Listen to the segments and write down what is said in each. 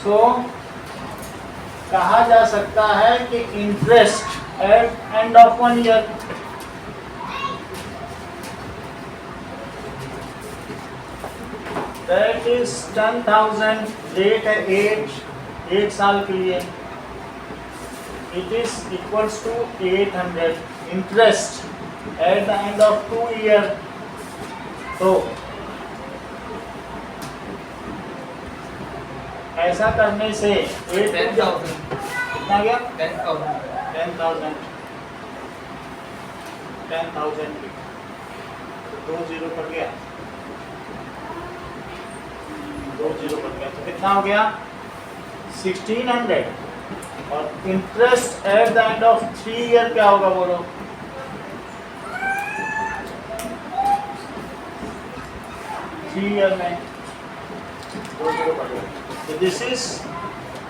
इसको कहा जा सकता है कि interest at end of 1 year. That is 10,000, rate है 8 साल के लिए। It is equals to 800 interest at the end of 2 year. तो ऐसा करने से 10,000 कितना गया? 10,000 10,000 2 जीरो कट गया, 2 जीरो कट गया, तो कितना हो गया? 1600। और interest at the end of 3 year क्या होगा बोलो? ईयर में 2 जीरो कट गया, तो दिस इज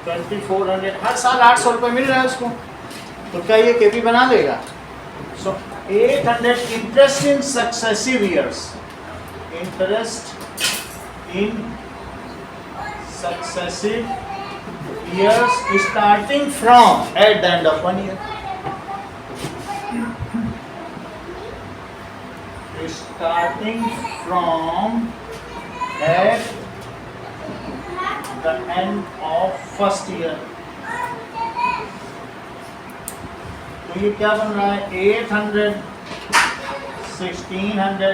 2400। हर साल 800 रुपये मिल रहा है उसको, तो क्या ये केपी बना देगा? सो 800 interest in successive years, interest in successive years starting from eight the end of 1 year, starting from at the end of first year। तो ये क्या बन रहा है? 800, 1600,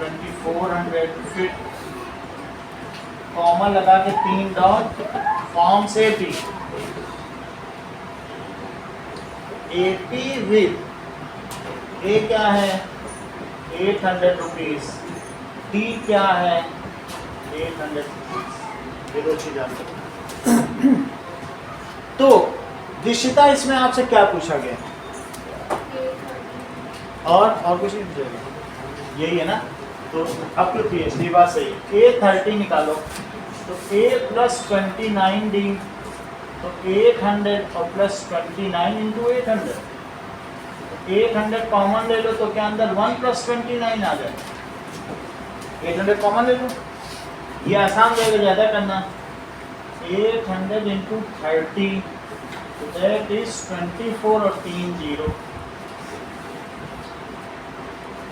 2400, फिर कॉमा लगा के 3 डॉट, फॉर्म से AP, AP विद ए क्या है? 800 रुपीज। टी क्या है? 800 रुपीज। ये 2 चीज आपको। तो दिशिता, इसमें आपसे क्या पूछा गया? और कुछ नहीं पूछा गया, यही है ना? तो अब तो PhD बात सही है। A30 निकालो, तो A + 29D, तो 800 और + 29 इंटू 800, 800 कॉमन ले लो तो क्या अंदर 1 + 29 आ जाए? 800 कॉमन ले लो, ये आसान रहेगा ज़्यादा करना। 800 इंटू 30, तो दैट इज 24 और 3 0।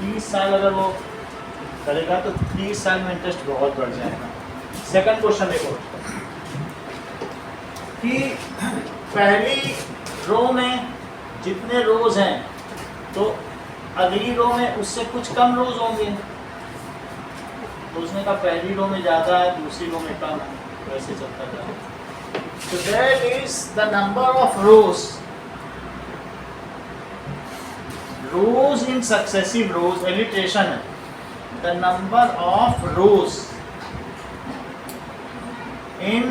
30 साल अगर वो करेगा तो 30 साल में इंटरेस्ट बहुत बढ़ जाएगा। सेकंड क्वेश्चन देखो कि पहली रो में जितने रोज हैं तो अगली रो में उससे कुछ कम रोज होंगे, तो उसने कहा पहली रो में ज़्यादा है, दूसरी रो में कम है, वैसे चलता जाए। So that is the number of rows in successive rows, alliteration है, the number of rows in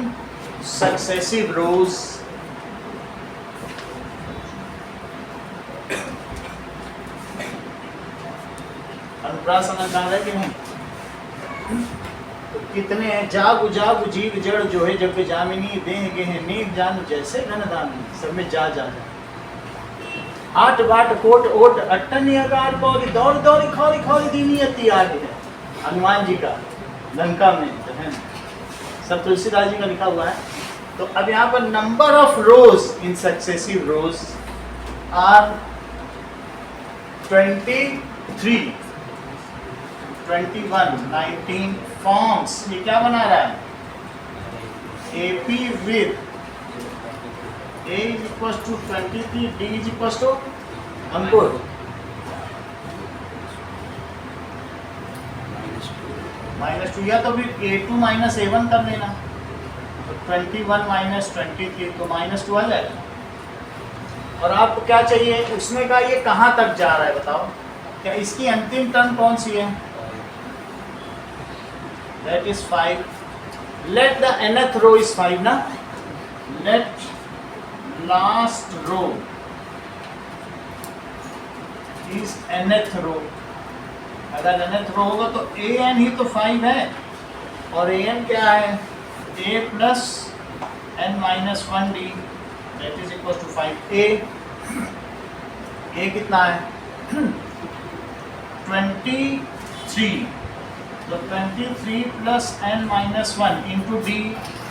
successive rows अनुप्रास समझ में आ रहा है कि नहीं? तो कितने हैं? जागु जागु जीव जड़ जो है जब जामिनी देह गेह नीक जानू जैसे घनदानी, सब में जा जा आठ बाट कोट ओट अट्टन अगार पौरी दौड़ दौड़ी खौरी खौरी दीनी अति आगे है, हनुमान जी का लंका में है, सब तुलसीदास जी का लिखा हुआ है। तो अब यहाँ पर number of rows in successive rows are 23, 21, 19 forms. ये क्या बना रहा है? AP with A is equals to 23, D is equals to अंकुर -2, या तो फिर A2 - A1 कर लेना, तो 21 - 23 तो -2 आ जाएगा। और आपको क्या चाहिए? उसने कहा ये कहाँ तक जा रहा है बताओ, क्या इसकी अंतिम टर्म कौन सी है? That is 5. Let the nth row is 5 ना, let last row is nth row। अगर nth row होगा तो an ही तो 5 है, और an क्या है? A + n - 1d, that is equals to 5a। a कितना है? 23, तो 23 + n - 1 into d,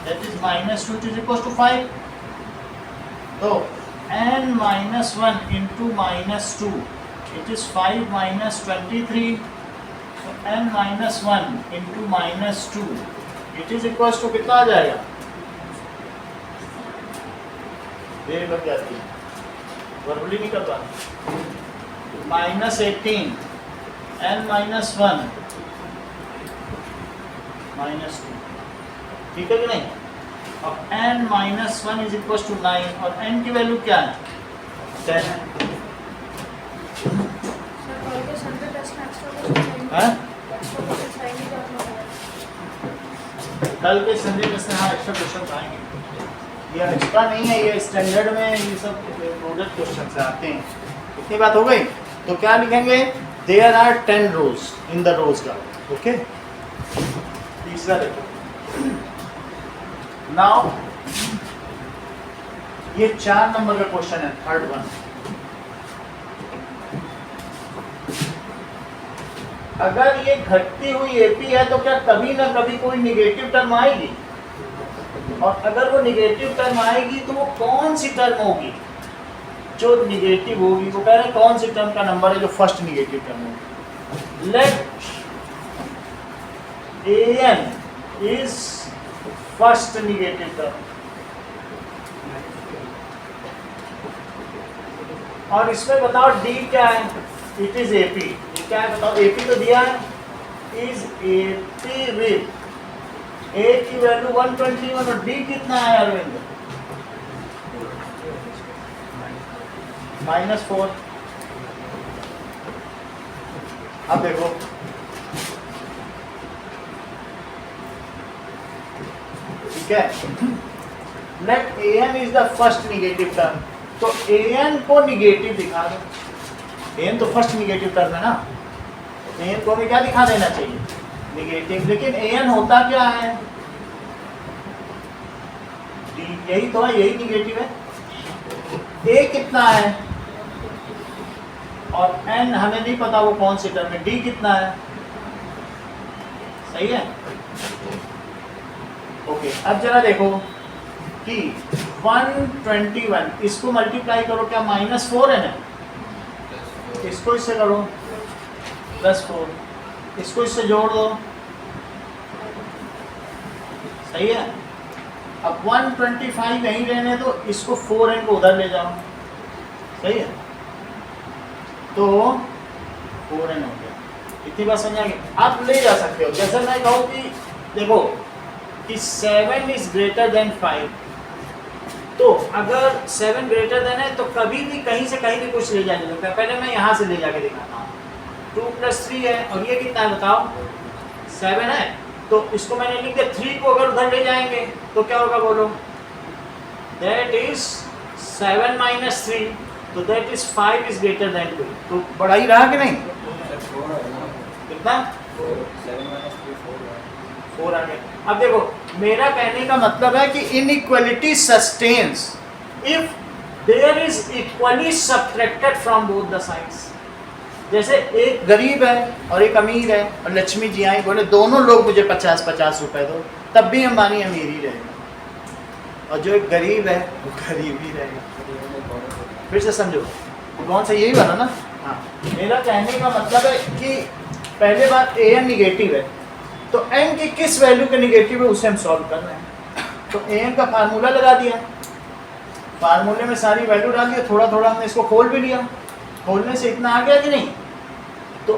that is -2 is equal to 5. तो n minus 1 into -2, it is 5 minus 23. So n minus 1 into -2, it is equals to कितना आ जाएगा? देर लग जाती है, verbally नहीं कर पाना. -18 n minus 1 -2, ठीक है कि नहीं? अब n minus 1 is equals to 9 और n की वैल्यू क्या है? 10 है. हाँ? कल के संडे में से हाँ एक्स्ट्रा क्वेश्चन आएंगे. ये एक्स्ट्रा नहीं है, ये स्टैंडर्ड में ये सब प्रोडक्ट क्वेश्चन से आते हैं. इतनी बात हो गई. तो क्या लिखेंगे? There are 10 rows in the rose garden. Okay, तीसरा देखो. नाउ ये 4 नंबर का क्वेश्चन है, थर्ड वन. अगर ये घटती हुई एपी है तो क्या कभी ना कभी कोई निगेटिव टर्म आएगी? और अगर वो निगेटिव टर्म आएगी तो वो कौन सी टर्म होगी जो निगेटिव होगी? वो कह रहे हैं कौन सी टर्म का नंबर है जो फर्स्ट निगेटिव टर्म होगी. Let an is first negative term और इसमें बताओ d क्या है? It is AP. क्या है बताओ? एपी तो दिया है. इज एपी विद ए की वैल्यू 121 और d कितना है अरविंद? -4. अब देखो ठीक है. Let an is the first negative term. तो an को निगेटिव दिखा दो. an तो फर्स्ट निगेटिव टर्म है ना, an को भी क्या दिखा देना चाहिए? निगेटिव. लेकिन an होता क्या है? यही तो है, यही निगेटिव है. a कितना है और n हमें नहीं पता वो कौन सी टर्म है. d कितना है? सही है. ओके, अब जरा देखो कि 121 इसको मल्टीप्लाई करो, क्या -4 है ना? इसको इससे करो +4, इसको इससे जोड़ दो. सही है. अब 125 यहीं रहने दो, इसको 4n को उधर ले जाओ. सही है. तो 4n हो गया. इतनी बात समझ आ गई. आप ले जा सकते हो. जैसे मैं कहूँ कि देखो कि 7 इज ग्रेटर देन 5, तो अगर 7 ग्रेटर देन है तो कभी भी कहीं से कहीं भी कुछ ले जाने लगता है. पहले मैं यहाँ से ले जाके दिखाता हूँ. 2 + 3 है और ये कितना है बताओ? 7 है. तो इसको मैंने लिख दिया. 3 को अगर उधर ले जाएंगे तो क्या होगा बोलो? दैट इज 7 - 3, तो that is 5 is greater than 2. तो बड़ा ही रहा कि नहीं? कितना? 4 आ गया. अब देखो, मेरा कहने का मतलब है कि inequality sustains if there is equally subtracted from both the sides. जैसे एक गरीब है और एक अमीर है और लक्ष्मी जी आई बोले दोनों लोग मुझे 50-50 रुपए दो, तब भी अंबानी अमीर ही रहेगा और जो एक गरीब है वो गरीब ही रहेगा. फिर से समझो, कौन सा यही बना ना? हाँ, मेरा कहने का मतलब है कि पहले बात an निगेटिव है, तो n की किस वैल्यू के निगेटिव है उसे हम सॉल्व कर रहे हैं. तो an का फार्मूला लगा दिया, फार्मूले में सारी वैल्यू डाल दिया, थोड़ा थोड़ा हमने इसको खोल भी लिया. खोलने से इतना आ गया कि नहीं? तो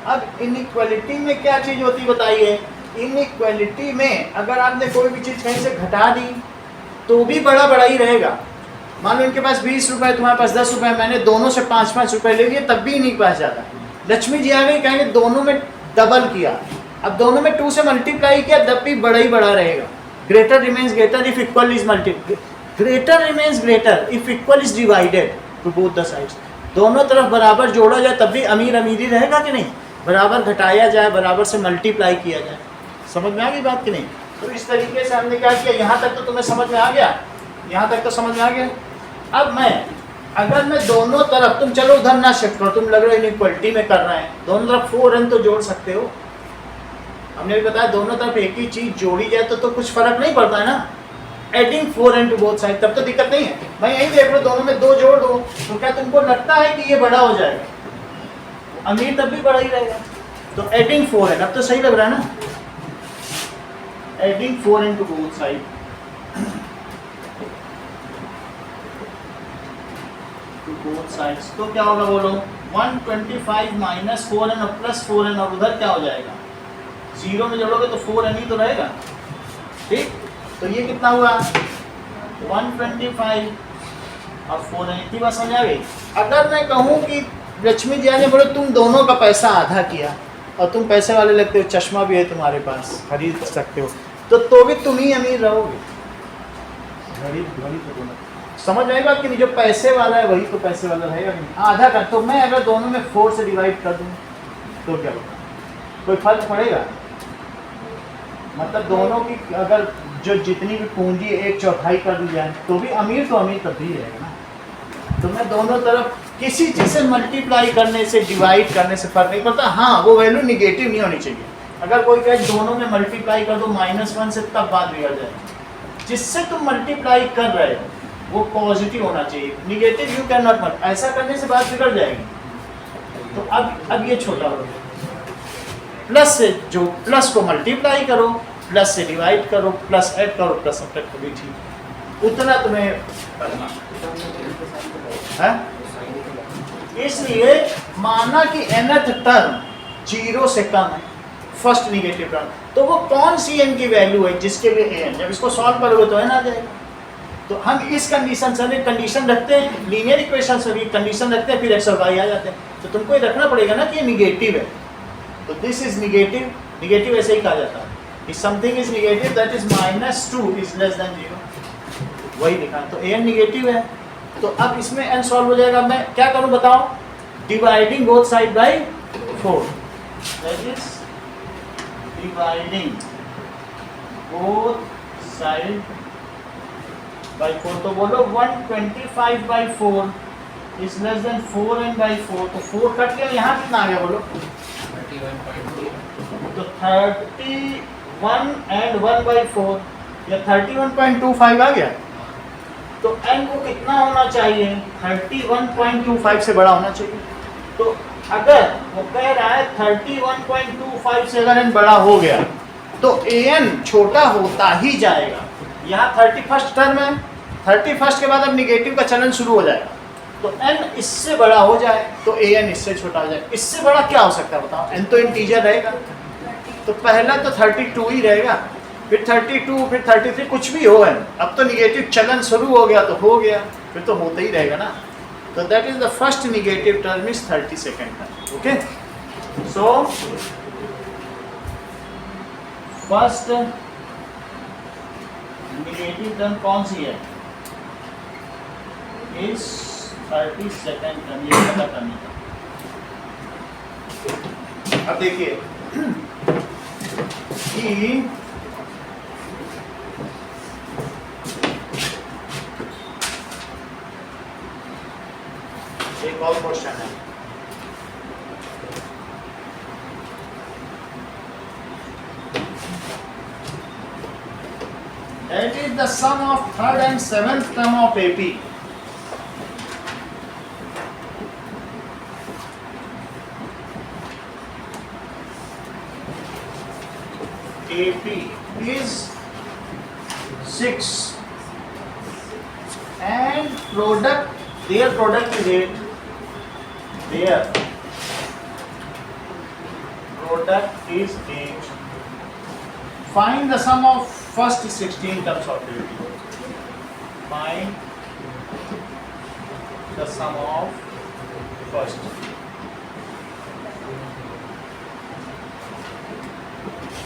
अब इनइक्वालिटी में क्या चीज़ होती बताइए? इनइक्वालिटी में अगर आपने कोई भी चीज़ कहीं से घटा दी तो भी बड़ा बड़ा ही रहेगा. मान लो इनके पास 20 रुपये, तुम्हारे पास 10 रुपये, मैंने दोनों से 5-5 रुपये ले लिए, तब भी नहीं पास जाता. लक्ष्मी जी आ गई, कहेंगे दोनों में डबल किया, अब दोनों में 2 से मल्टीप्लाई किया, तब भी बड़ा ही बड़ा रहेगा. Greater remains greater if equal is multiply, greater remains greater if equal is divided to both the sides. दोनों तरफ बराबर जोड़ा जाए तब भी अमीर अमीर ही रहेगा कि नहीं? बराबर घटाया जाए, बराबर से मल्टीप्लाई किया जाए. समझ में आ गई बात कि नहीं? तो इस तरीके से हमने क्या किया. यहाँ तक तो तुम्हें समझ में आ गया, यहाँ तक तो समझ में आ गया. अब मैं अगर मैं दोनों तरफ, तुम चलो उधर ना शिफ्ट करो, तुम लग रहा है इनइक्वालिटी में कर रहे हैं, दोनों तरफ 4n तो जोड़ सकते हो. हमने भी बताया दोनों तरफ एक ही चीज़ जोड़ी जाए तो कुछ फर्क नहीं पड़ता है ना. Adding 4n to both side, तब तो दिक्कत नहीं है। मैं यही देख लो, दोनों में 2 जोड़ दो, तो क्या तुमको लगता है कि ये बड़ा हो जाएगा? अमीर तब भी बड़ा ही रहेगा। तो एडिंग 4n, अब तो सही लग रहा है ना? Adding 4n to both side, to both sides, तो क्या होगा बोलो? 125 माइनस 4n और प्लस 4n, और उधर क्या हो जाएगा? 0 में जोड़ोगे तो 4n ही तो रहेगा, ठीक? तो ये कितना हुआ? 125 और 4n, इतनी बात समझ आ गई? अगर मैं कहूँ कि लक्ष्मी जी ने बोले तुम दोनों का पैसा आधा किया, और तुम पैसे वाले लगते हो, चश्मा भी है तुम्हारे पास, खरीद सकते हो, तो भी तुम ही अमीर रहोगे। तो दोनों समझ आएगा कि नहीं? जो पैसे वाला है वही तो पैसे वाला रहेगा नहीं, आधा कर। तो मैं अगर दोनों में 4 से डिवाइड कर दूं तो क्या होगा? कोई फर्क पड़ेगा? मतलब दोनों की अगर जो जितनी भी पूंजी 1/4 कर दी जाए, तो भी अमीर तो अमीर तब भी रहेगा ना। तो मैं दोनों तरफ किसी चीज़ से मल्टीप्लाई करने से, डिवाइड करने से फर्क नहीं पड़ता। हाँ, वो वैल्यू निगेटिव नहीं होनी चाहिए। अगर कोई कहे दोनों में मल्टीप्लाई कर दो -1 से, तब बात बिगड़ जाएगी। जिससे तुम मल्टीप्लाई कर रहे हो वो पॉजिटिव होना चाहिए, negative you can not multiply. ऐसा करने से बात बिगड़ जाएगी। तो अब ये छोटा हो गया। प्लस से जो प्लस को मल्टीप्लाई करो, प्लस से डिवाइड करो, प्लस ऐड करो, प्लस सब्ट्रैक्ट करो, भी ठीक, उतना तुम्हें करना है। इसलिए माना कि nth टर्म 0 से कम है, फर्स्ट निगेटिव टर्म, तो वो कौन सी n की वैल्यू है जिसके लिए an, जब इसको सॉल्व करोगे तो n आ जाएगा। तो हम इस कंडीशन से कंडीशन रखते हैं, लीनियर इक्वेशन से भी कंडीशन रखते हैं, फिर x और y आ जाते हैं। तो तुमको ये रखना पड़ेगा ना कि ये निगेटिव है, तो दिस इज निगेटिव। निगेटिव ऐसे ही कहा जाता है, if something is negative that is -2 is less than 0, वही लिखा। तो an निगेटिव है, तो अब इसमें n सॉल्व हो जाएगा। मैं क्या करूं बताओ? Dividing both side by 4, that is dividing both side by 4। तो बोलो 125/4 इज लेस देन 4n/4, तो 4 कट गया, यहाँ कितना आ गया बोलो? 31.2। तो 31 and 1/4 या 31.25 आ गया। तो n को कितना होना चाहिए? 31.25 से बड़ा होना चाहिए। तो अगर वो कह रहा है 31.25 से अगर n बड़ा हो गया तो an छोटा होता ही जाएगा। यहाँ 31st टर्म है, 31st के बाद अब निगेटिव का चलन शुरू हो जाएगा, तो n इससे बड़ा हो जाए तो an इससे छोटा हो जाए। इससे बड़ा क्या हो सकता है बताओ? n तो इंटीजर रहेगा, तो पहला तो 32 ही रहेगा, फिर 32, फिर 33, कुछ भी हो n। अब तो निगेटिव चलन शुरू हो गया तो हो गया, फिर तो होता ही रहेगा ना। तो that is the first negative term is 32nd term. Okay, so first negative term कौन सी है? इज 32nd टर्म, ये पता करने का। अब देखिए कि एक और क्वेश्चन है, that is the sum of 3rd and 7th term of AP. AP is 6 and their product is 8. Their product is 8. Find the sum of first 16 terms of AP. Find the sum of first.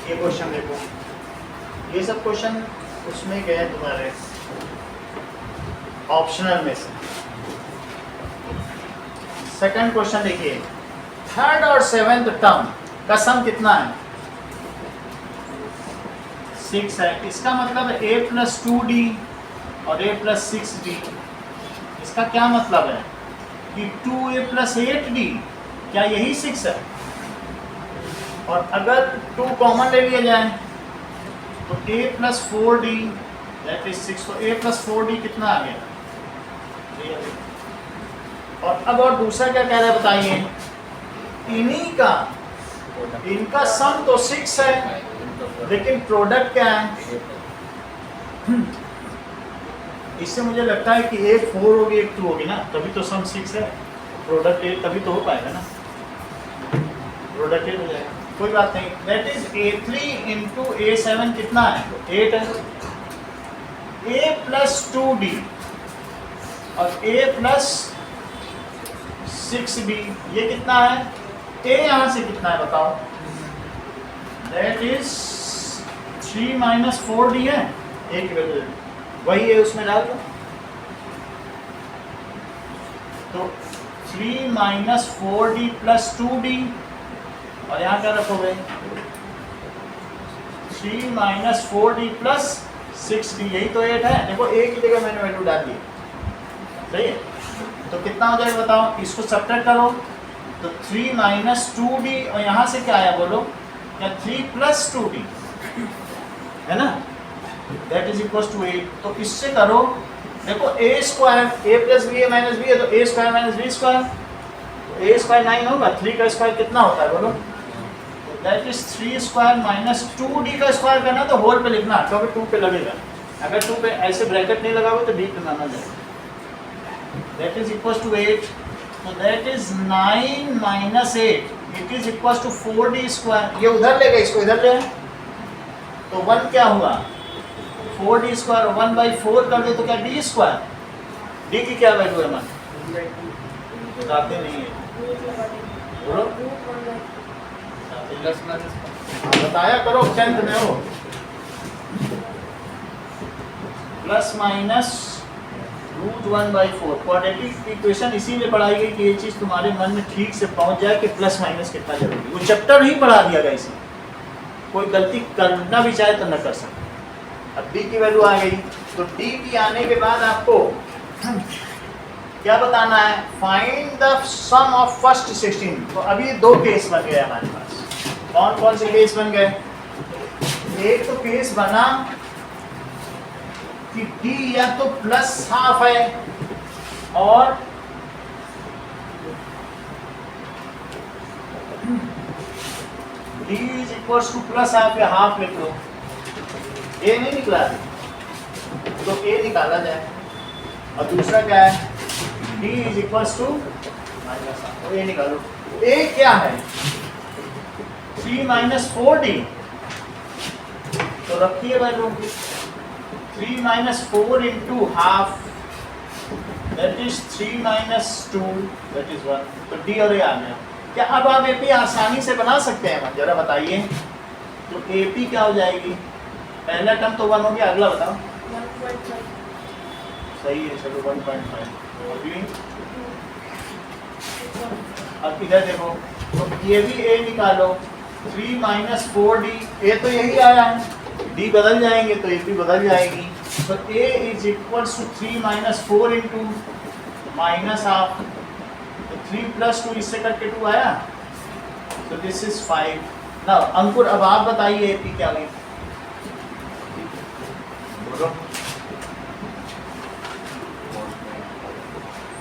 ये question देखो, ये सब question उसमें गए तुम्हारे optional में से। Second question देखिए, 3rd और 7th टर्म का सम कितना है? 6 है। इसका मतलब है a + 2d और a + 6d। इसका क्या मतलब है कि 2a + 8d, क्या यही 6 है? और अगर 2 कॉमन ले लिया जाए तो a + 4d दैट इज 6, तो a प्लस 4d कितना आ गया? 3 आ गया। और अब और दूसरा क्या कह रहा है बताइए, इन्हीं का इनका सम तो 6 है लेकिन प्रोडक्ट क्या है? इससे मुझे लगता है कि एक 4 होगी एक 2 होगी ना, तभी तो सम 6 है, प्रोडक्ट 8 तभी तो हो पाएगा ना, प्रोडक्ट 8 हो जाएगा। कोई बात नहीं, that is a3 into a7 कितना है? 8 है। a प्लस 2d और a प्लस 6d ये कितना है? a यहाँ से कितना है बताओ? दैट इज 3 माइनस 4d है, a की वैल्यू वही है, उसमें डाल दो। तो 3 माइनस 4d प्लस 2d और यहाँ क्या रखोगे? 3 माइनस 4d प्लस 6d, यही तो 8 है। देखो a की जगह मैंने वैल्यू डाल दी, सही है। तो कितना हो जाएगा बताओ? इसको सब्ट्रैक्ट करो तो 3 माइनस 2d और यहाँ से क्या आया बोलो? या 3 प्लस 2d है ना, दैट इज इक्वल टू 8। तो इससे करो, देखो a square, a plus B A minus B है तो a square minus B square, तो a स्क्वायर 9 होगा, 3 का स्क्वायर कितना होता है बोलो? That is 3 square minus 2d का स्क्वायर करना तो होल पे लिखना, क्योंकि 2 पे लगेगा। अगर 2 पे ऐसे ब्रैकेट नहीं लगाओगे तो d पे माना जाएगा। दैट इज इक्वल टू 8, तो that is 9 minus 8 it is equal to 4d square. ये उधर ले गए, इसको इधर ले आए तो 1 क्या हुआ? 4d स्क्वायर 1/4 कर दे तो क्या d स्क्वायर? d की क्या वैल्यू है मन? बताते नहीं है, बोलो प्लस माइनस बताया करो, 10th में हो। प्लस माइनस √1/4 क्वाड्रेटिक इक्वेशन इसीलिए पढ़ाई गई कि ये चीज़ तुम्हारे मन में ठीक से पहुंच जाए कि प्लस माइनस कितना जरूरी है। वो चैप्टर ही पढ़ा दिया गया इसी, कोई गलती करना भी चाहे तो न कर सकते। अब d की वैल्यू आ गई तो d की आने के बाद आपको क्या बताना है? Find the sum of first 16। तो अभी 2 केस बन गए हमारे पास। कौन कौन से केस बन गए? एक तो केस बना कि d या तो प्लस हाफ है और d is equal two plus half या हाफ लिख लो। ए नहीं निकला तो ए निकाला जाए, और दूसरा क्या है? d is equal to minus half, तो ए निकालो। ए क्या है? 3 माइनस 4d, तो रखिए value 3 minus 4 into half that is 3 minus 2 that is 1। तो d और ए आ गया। क्या अब आप AP आसानी से बना सकते हैं? जरा बताइए। तो AP क्या हो जाएगी? पहला टर्म तो 1 हो गया, अगला बताओ। 1.5 सही है, चलो 1.5। अब इधर देखो, तो ये भी a निकालो, 3 माइनस 4d, a तो यही आया है, d बदल जाएंगे तो AP बदल जाएगी। तो a is equal to 3 minus 4 into minus half, तो 3 प्लस 2 इससे करके 2 आया, तो दिस इज 5। ना अंकुर अब आप बताइए AP क्या हुई? बोलो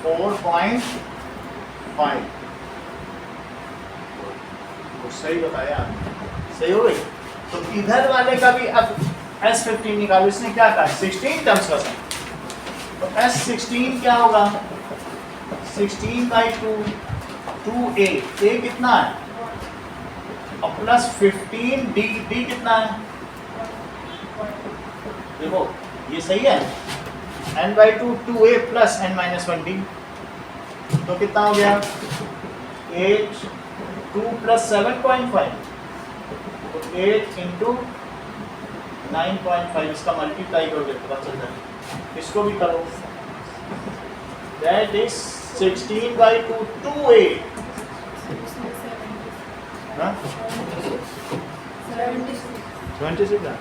4.5। तो सही बताया आपने, सही हो गई। तो इधर वाले का भी अब S15 निकालो। इसने क्या कहा? 16 टर्म्स का सम। तो S16 क्या होगा? 16/2 2a, a कितना है? और प्लस 15d, d कितना है? देखो ये सही है, n/2 2a प्लस n-1d, तो कितना हो गया? 8 2 प्लस 7.5, तो 8 इंटू 9.5, इसका मल्टीप्लाई करोगे तो पता चल जाएगा। इसको भी करो, दैट इज 16/2 2a, हाँ 26 है।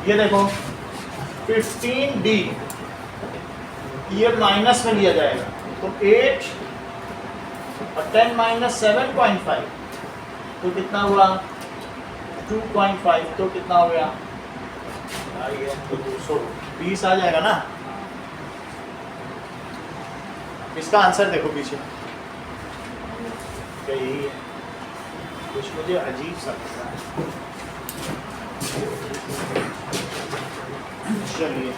ये देखो 15d, ये माइनस में लिया जाएगा, तो 8 और 10 माइनस 7.5, तो कितना हुआ? 2.5, तो कितना हो गया? आई है तो 220 आ जाएगा ना। इसका आंसर देखो पीछे क्या यही है, कुछ मुझे अजीब सा लग रहा है। चलिए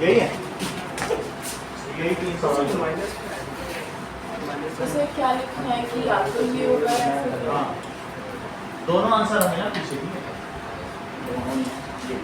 यही है, यही 3 सवाल उसे क्या लिखना है कि या तो ये होगा या फिर हाँ दोनों आंसर हमें ना पीछे भी दोनों ही ये।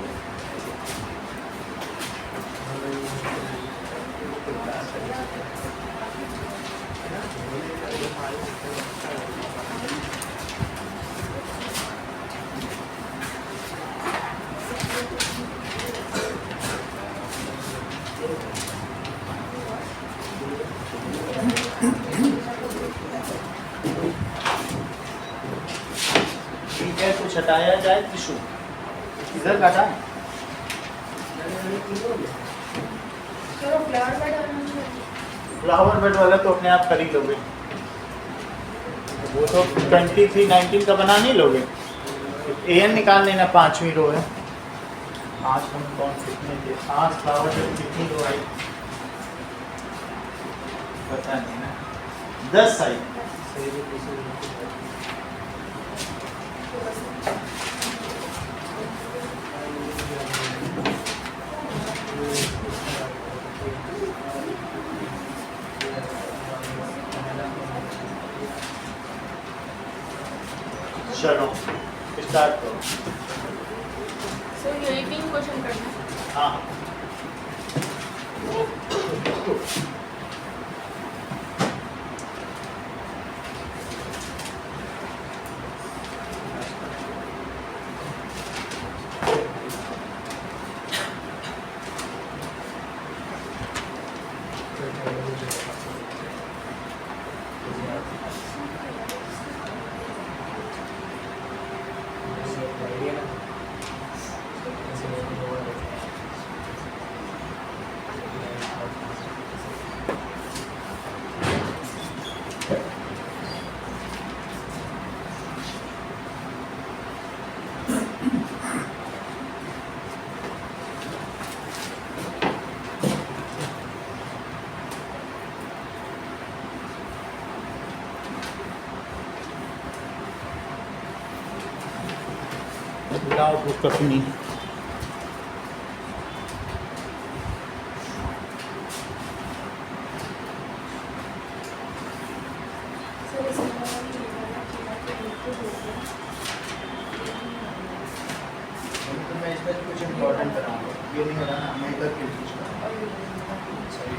ठीक है, कुछ हटाया जाए टिशू इधर काटा है। चलो फ्लावर बेड डालना चाहिए। फ्लावर बेड वाला तो अपने आप कर ही लोगे, वो तो 2319 का बना नहीं लोगे। एन निकाल लेना, 5वीं रो है। आज हम कौन कितने थे, आज फ्लावर बेड कितनी रो आई पता नहीं ना, 10 आई। चलो स्टार्ट करो। सो यही 3 क्वेश्चन करना है। हाँ लाओ बुक अपनी। सर इसमें वाला भी लिखा है कि मैं तो बिल्कुल हो गया। तो मैं इसमें कुछ इम्पोर्टेंट कराऊंगा, ये नहीं हो रहा ना, मैं इधर क्यों पूछ रहा हूँ। और ये लिखा है। सही।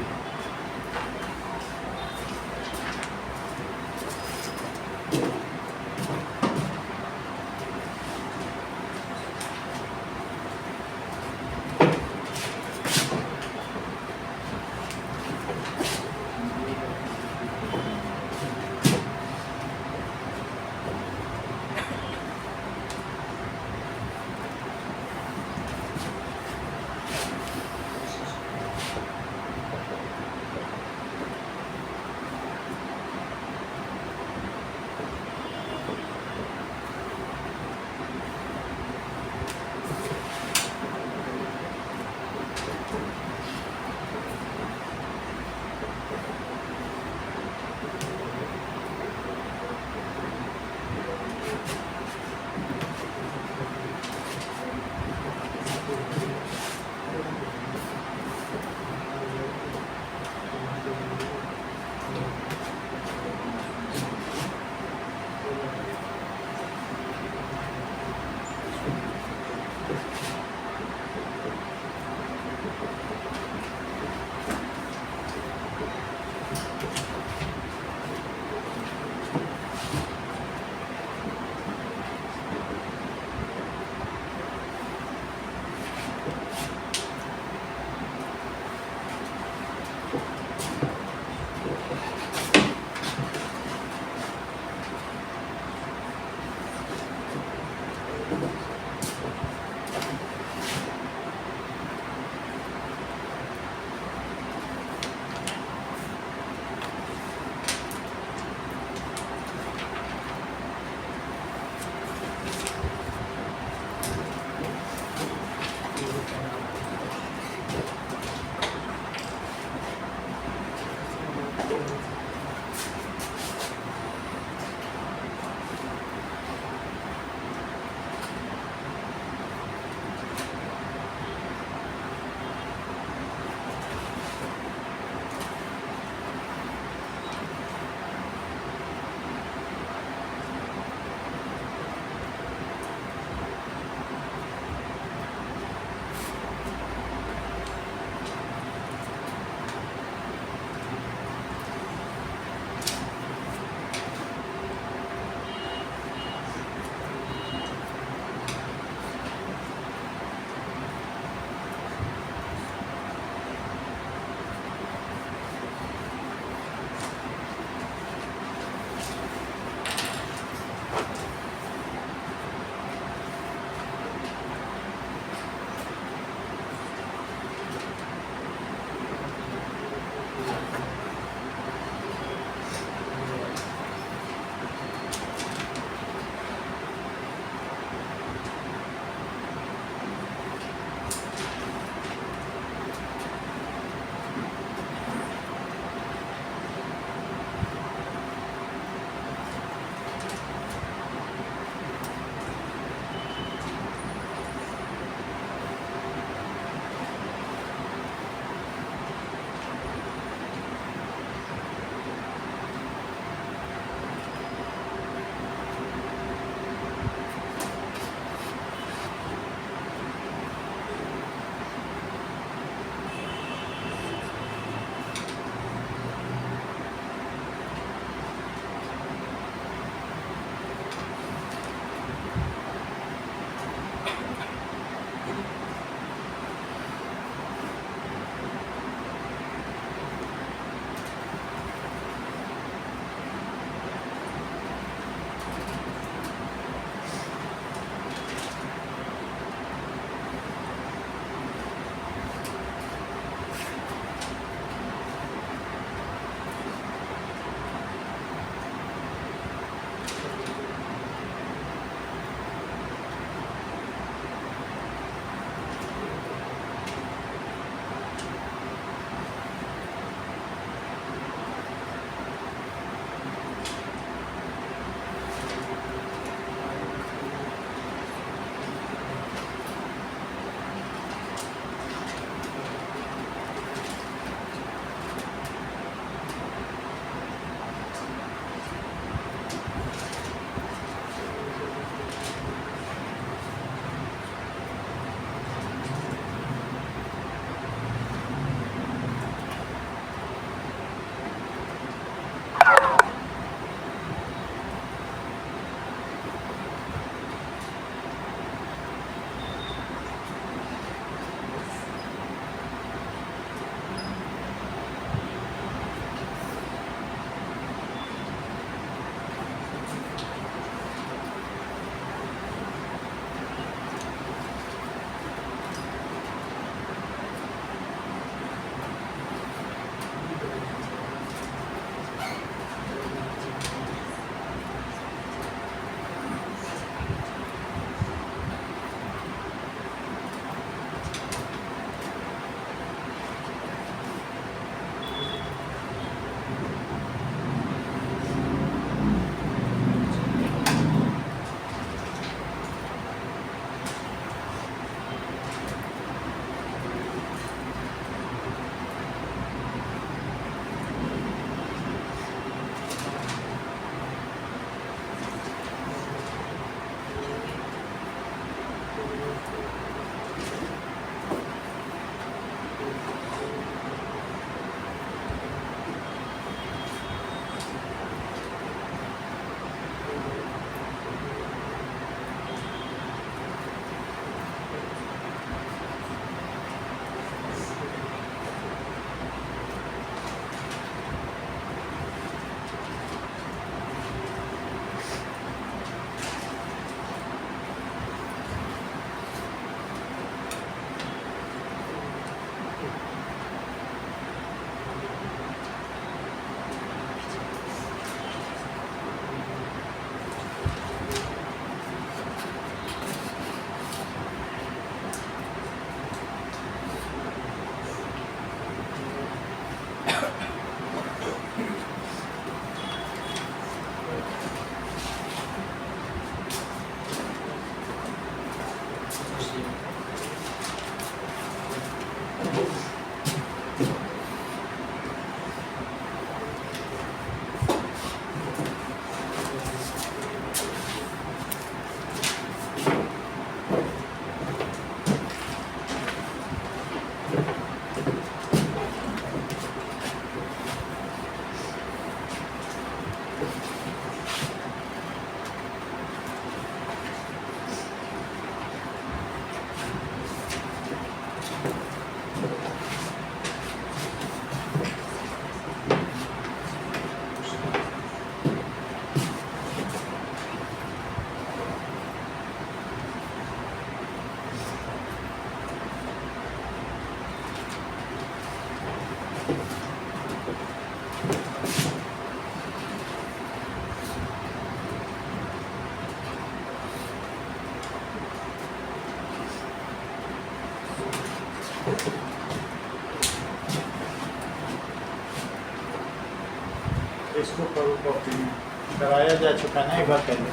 इसको करो कॉपी में, कराया जा चुका है एक बार पहले।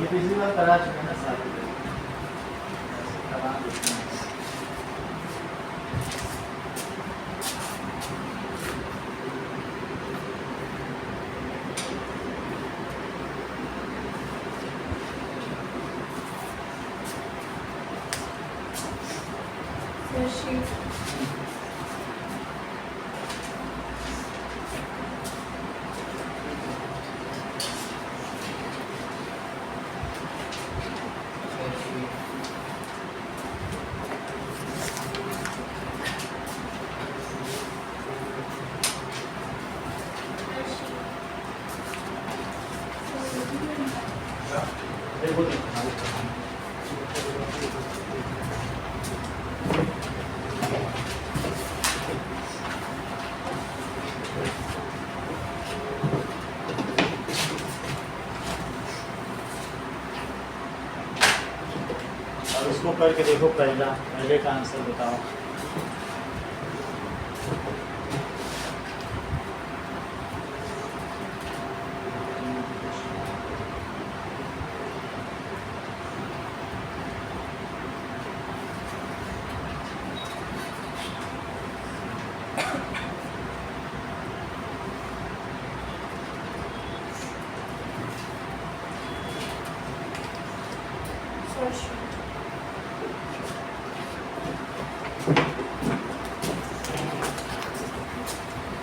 ये पिछली बार करा चुके ना सारे, करा देते हैं। Sheet. देखो अब इसको करके देखो, पहले का आंसर बताओ। First sheet.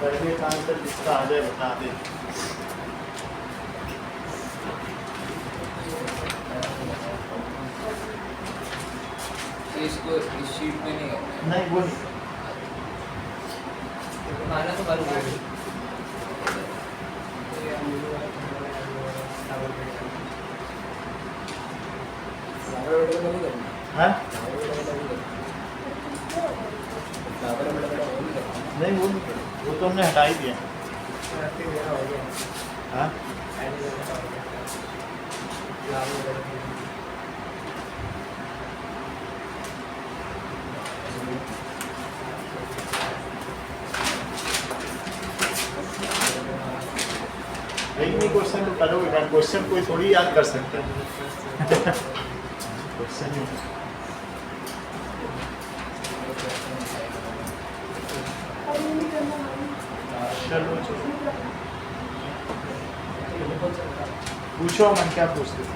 पहले का आंसर जिसका आ जाए बता दे। तो इसको इस शीट में नहीं करना है। नहीं वो नहीं, माना तो बार बार हाँ नहीं वो नहीं, वो तो हमने हटा ही दिया। हाँ नहीं क्वेश्चन तो करो बेटा, क्वेश्चन कोई थोड़ी याद कर सकते हैं। क्वेश्चन ही और ये नहीं करना है। चलो पूछो मन क्या पूछते हो?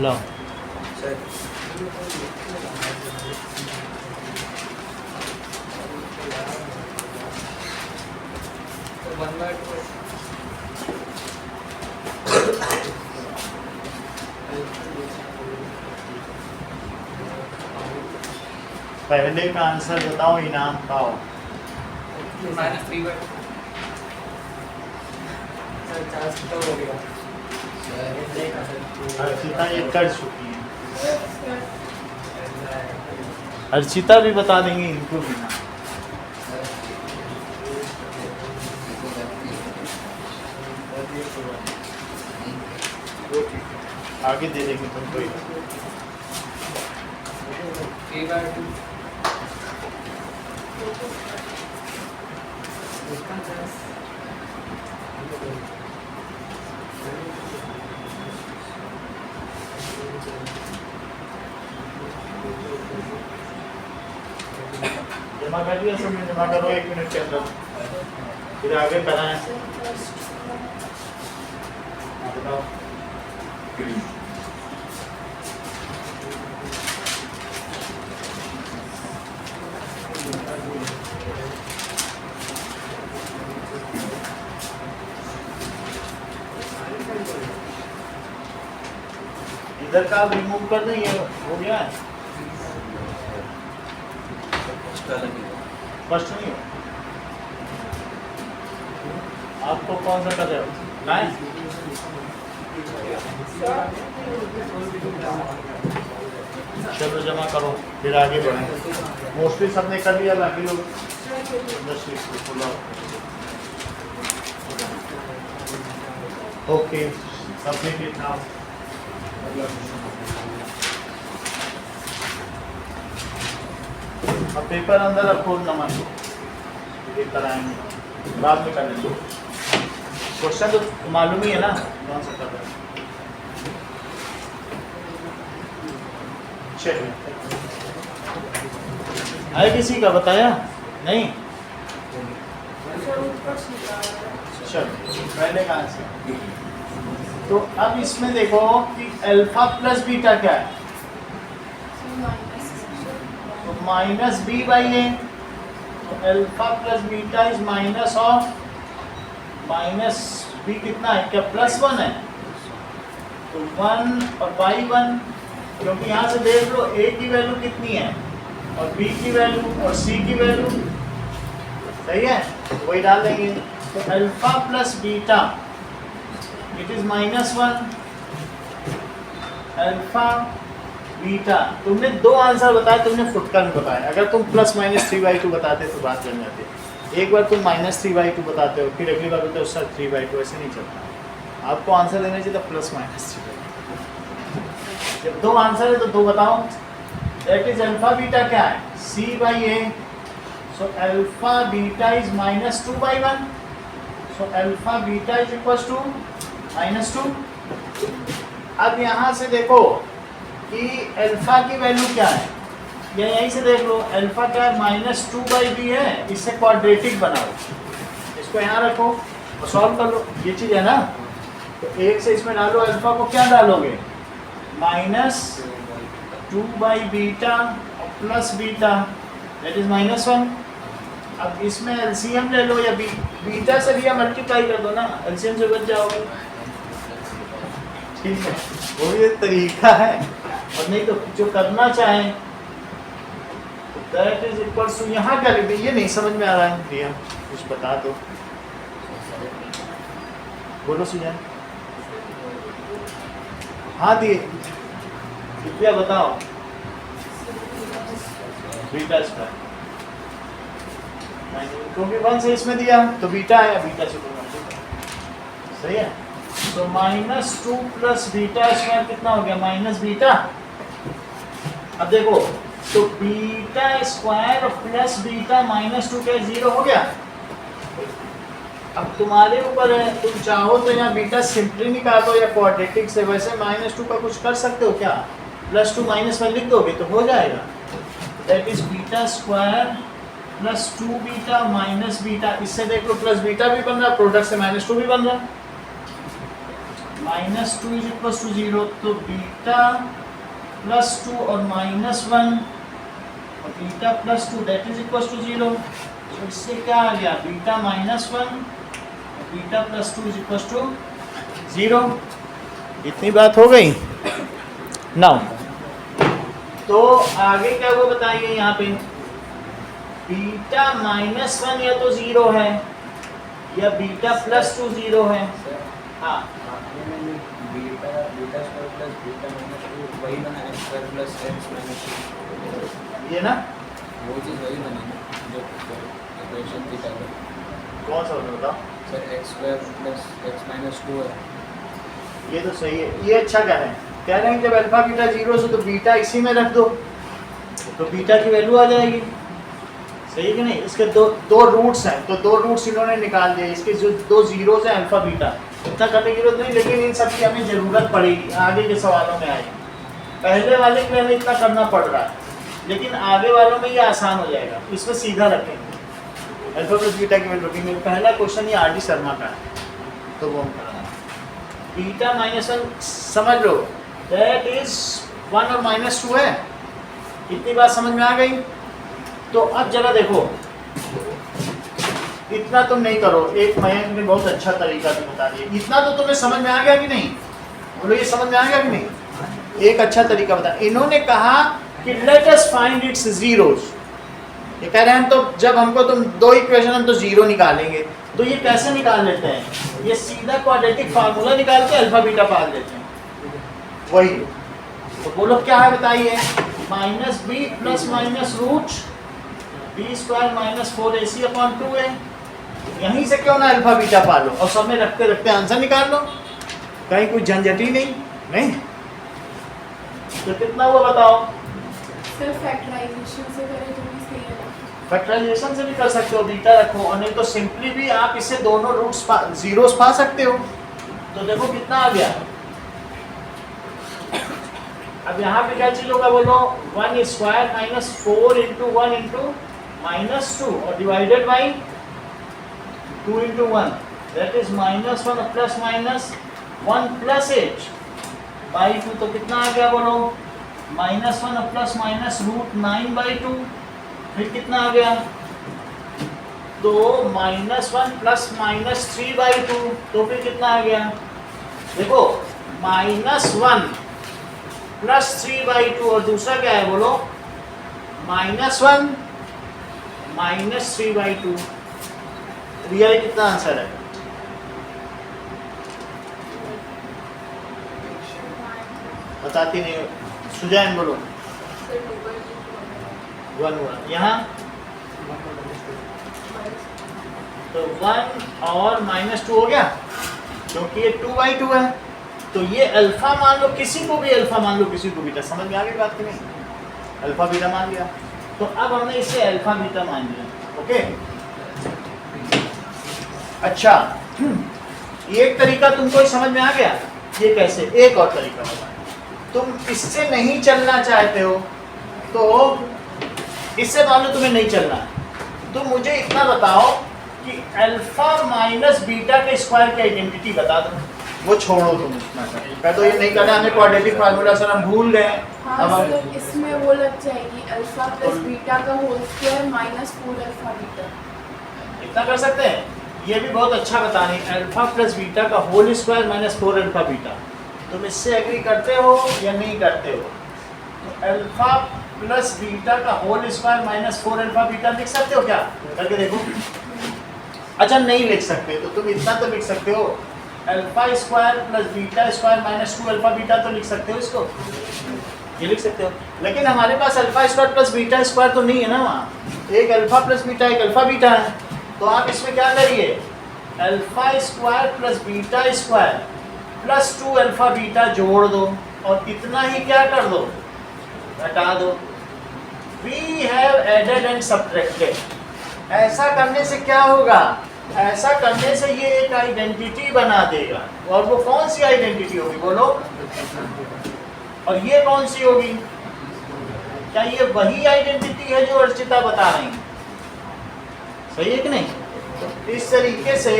लो वन बार पहले का आंसर बताओ, इनाम पाओ। माइनस 3 बार अर्चिता ये कर चुकी है, अर्चिता भी बता देंगे इनको भी ना। वो ठीक है, आगे दे देंगे तुमको ही। 3 बार 2 जमा कर दिया सबने, जमा करो 1 मिनट के अंदर, फिर आगे कराएं। बताओ इधर का रिमूव कर दें, ये हो गया है, स्पष्ट नहीं हो। आपको कौन सा कर रहे हो? लाएं? चलो जमा करो, फिर आगे बढ़ें। मोस्टली सबने कर लिया, बाकी लोग ओके सबमिट इट नाउ। अब पेपर अंदर रखो, नमन ये कराएंगे, बाद में कर लेंगे। क्वेश्चन तो मालूम ही है ना कौन सा कर रहे हैं। चलिए, है किसी का बताया नहीं? चलो पहले कहाँ से? तो अब इसमें देखो कि अल्फा प्लस बीटा क्या है, तो माइनस बी बाई ए। तो alpha plus beta is minus of minus b कितना है, क्या प्लस 1 है? तो 1 और बाई 1, क्योंकि यहाँ से देख लो ए की वैल्यू कितनी है और बी की वैल्यू और सी की वैल्यू सही है, तो वही डाल देंगे। तो alpha plus beta it is -1 alpha beta. तुमने दो आंसर बताए, तुमने फुटकर में बताया। अगर तुम +-3/2 बताते तो बात बन जाती। एक बार तुम -3/2 बताते हो, फिर अगली बार बताते हो सर 3/2, ऐसे नहीं चलता। आपको आंसर देना चाहिए था +-3/2। जब दो आंसर है तो दो बताओ। दैट इज अल्फा बीटा क्या है, C/A। So alpha beta is -2/1। So alpha beta is equal to -2। अब यहाँ से देखो कि अल्फा की वैल्यू क्या है, या यहीं से देख लो अल्फा क्या है, -2/b है। इससे क्वाड्रेटिक बनाओ, इसको यहाँ रखो और सॉल्व कर लो। ये चीज़ है ना, तो एक से इसमें डालो, अल्फा को क्या डालोगे, -2/बीटा और प्लस बीटा दैट इज -1। अब इसमें एलसीएम ले लो, या बीटा से भी मल्टीप्लाई कर दो ना, एलसीएम से बच जाओगे। ठीक है, वो ये तरीका है। और नहीं तो जो करना चाहें दैट इज इक्वल टू, यहाँ क्या लिख दें, ये नहीं समझ में आ रहा है भैया, कुछ बता दो। बोलो सुजान। हाँ दिए, कृपया बताओ। बीटा स्क्वायर, क्योंकि 1 से इसमें दिया तो बीटा है, बीटा से सही है। तो -2 प्लस बीटा स्क्वायर कितना हो गया, माइनस बीटा। अब देखो तो बीटा स्क्वायर प्लस बीटा -2 क्या 0 हो गया। अब तुम्हारे ऊपर है, तुम चाहो तो यहाँ बीटा सिंपली निकालो या क्वाड्रेटिक से। वैसे -2 का कुछ कर सकते हो क्या, +2 -1 लिख दोगे तो हो जाएगा। That is beta square plus 2 beta minus beta. इससे देख लो प्लस बीटा भी बन रहा, प्रोडक्ट से -2 भी बन रहा। -2 इज इक्वल टू 0, तो बीटा +2 और -1 और beta +2 that is equal to 0। तो इससे क्या आ गया, बीटा -1 और बीटा +2 इज इक्वल टू 0। इतनी बात हो गई ना। तो आगे क्या वो बताइए, यहाँ पे बीटा -1 या तो 0 है या बीटा +2 0 है। हाँ बीटा स्क्वायर प्लस बीटा -2 वही बना x स्क्वायर प्लस x -2, ये ना, वो चीज़ वही बनी ना जो इक्वेशन थी पहले। कौन सा होता बताओ sir x square plus x -2 है। ये तो सही है। ये अच्छा कह रहे हैं, कह रहे हैं जब अल्फा बीटा 0 से तो बीटा इसी में रख दो तो बीटा की वैल्यू आ जाएगी। सही है कि नहीं। इसके दो रूट्स हैं, तो दो रूट्स इन्होंने निकाल दिए। इसके जो दो जीरोज हैं अल्फा बीटा, इतना करने की जरूरत नहीं, लेकिन इन सब की हमें ज़रूरत पड़ेगी, आगे के सवालों में आएगी। पहले वाले के हमें इतना करना पड़ रहा है, लेकिन आगे वालों में ये आसान हो जाएगा। इसमें सीधा रखेंगे अल्फा प्लस बीटा की वैल्यू रखेंगे। पहला क्वेश्चन ये R.D. शर्मा का है, तो वो हम कराएंगे। बीटा -1 समझ लो, दैट इज 1 और -2 है। इतनी बात समझ में आ गई। तो अब जरा देखो, इतना तुम नहीं करो, एक मयंक ने बहुत अच्छा तरीका भी बता दिया। इतना तो तुम्हें समझ में आ गया कि नहीं, बोलो ये समझ में आ गया कि नहीं। एक अच्छा तरीका बता, इन्होंने कहा कि let us find its zeros. ये कह रहे हैं तो जब हमको तुम दो इक्वेशन हम तो 0 निकालेंगे, तो ये कैसे निकाल लेते हैं, ये सीधा क्वाड्रेटिक फार्मूला निकाल के अल्फा बीटा पाल देते हैं। वही तो बोलो क्या है बताइए, -b + -√, B square minus 4ac/2 है। यहीं से क्यों ना अल्फा बीटा पा लो और सब में रखते रखते आंसर निकाल लो, कहीं कोई झंझट ही नहीं। तो कितना हुआ बताओ? सिर्फ फैक्टराइजेशन से करें तो भी सही है। फैक्टराइजेशन से भी कर सकते हो, बीटा रखो, और नहीं तो सिंपली भी आप इससे दोनों रूट्स जीरोस पा सकते हो। तो देखो कितना आ गया। अब यहाँ पे क्या चीज होगा बोलो? 1 square minus 4 into 1 into minus 2 और divided by 2 into 1, that is -1 plus minus 1 plus h by 2। तो कितना आ गया बोलो? -1 प्लस माइनस √9/2। फिर कितना आ गया? तो -1 प्लस माइनस 3/2। तो फिर कितना आ गया? देखो -1 प्लस 3/2 और दूसरा क्या है बोलो? -1 माइनस 3/2। रियल कितना आंसर है? बताती नहीं हो। सुजैन बोलो। 1 हुआ यहाँ, तो 1 और -2 हो गया क्योंकि ये 2/2 है। तो ये अल्फा मान लो, किसी को भी अल्फा मान लो, किसी को बीटा। समझ में आ गई बात की नहीं? अल्फा बीटा मान लिया, तो अब हमने इसे अल्फा बीटा मान लिया। ओके, अच्छा, ये एक तरीका तुमको समझ में आ गया। ये कैसे? एक और तरीका बताओ। तुम इससे नहीं चलना चाहते हो तो इससे मान लो तुम्हें नहीं चलना है, तो मुझे इतना बताओ कि अल्फा माइनस बीटा के स्क्वायर की आइडेंटिटी बता दो। वो छोड़ो तुम इतना कर, तो ये नहीं करना, हमें क्वाड्रेटिक फार्मूला सर हम भूल गए। हाँ अब हम सर, इसमें वो लग जाएगी अल्फा प्लस बीटा का whole square minus 4 alpha beta. इतना कर सकते हैं। ये भी बहुत अच्छा बता रही, अल्फा प्लस बीटा का whole square minus 4 alpha beta. तुम इससे एग्री करते हो या नहीं करते हो? तो अल्फा प्लस बीटा का whole square minus 4 alpha beta लिख सकते हो क्या? करके देखो। अच्छा, नहीं लिख सकते तो तुम इतना तो लिख सकते हो, alpha square plus beta square minus 2 alpha beta तो लिख सकते हो इसको, ये लिख सकते हो। लेकिन हमारे पास alpha square plus beta square तो नहीं है ना वहाँ। एक अल्फा प्लस बीटा, एक अल्फा बीटा है। तो आप इसमें क्या करिए, alpha square plus beta square plus 2 alpha beta जोड़ दो और इतना ही क्या कर दो, घटा दो। We have added and subtracted. ऐसा करने से क्या होगा? ऐसा करने से ये एक आइडेंटिटी बना देगा। और वो कौन सी आइडेंटिटी होगी बोलो? और ये कौन सी होगी? क्या ये वही आइडेंटिटी है जो अर्चिता बता रही है? सही है कि नहीं? तो इस तरीके से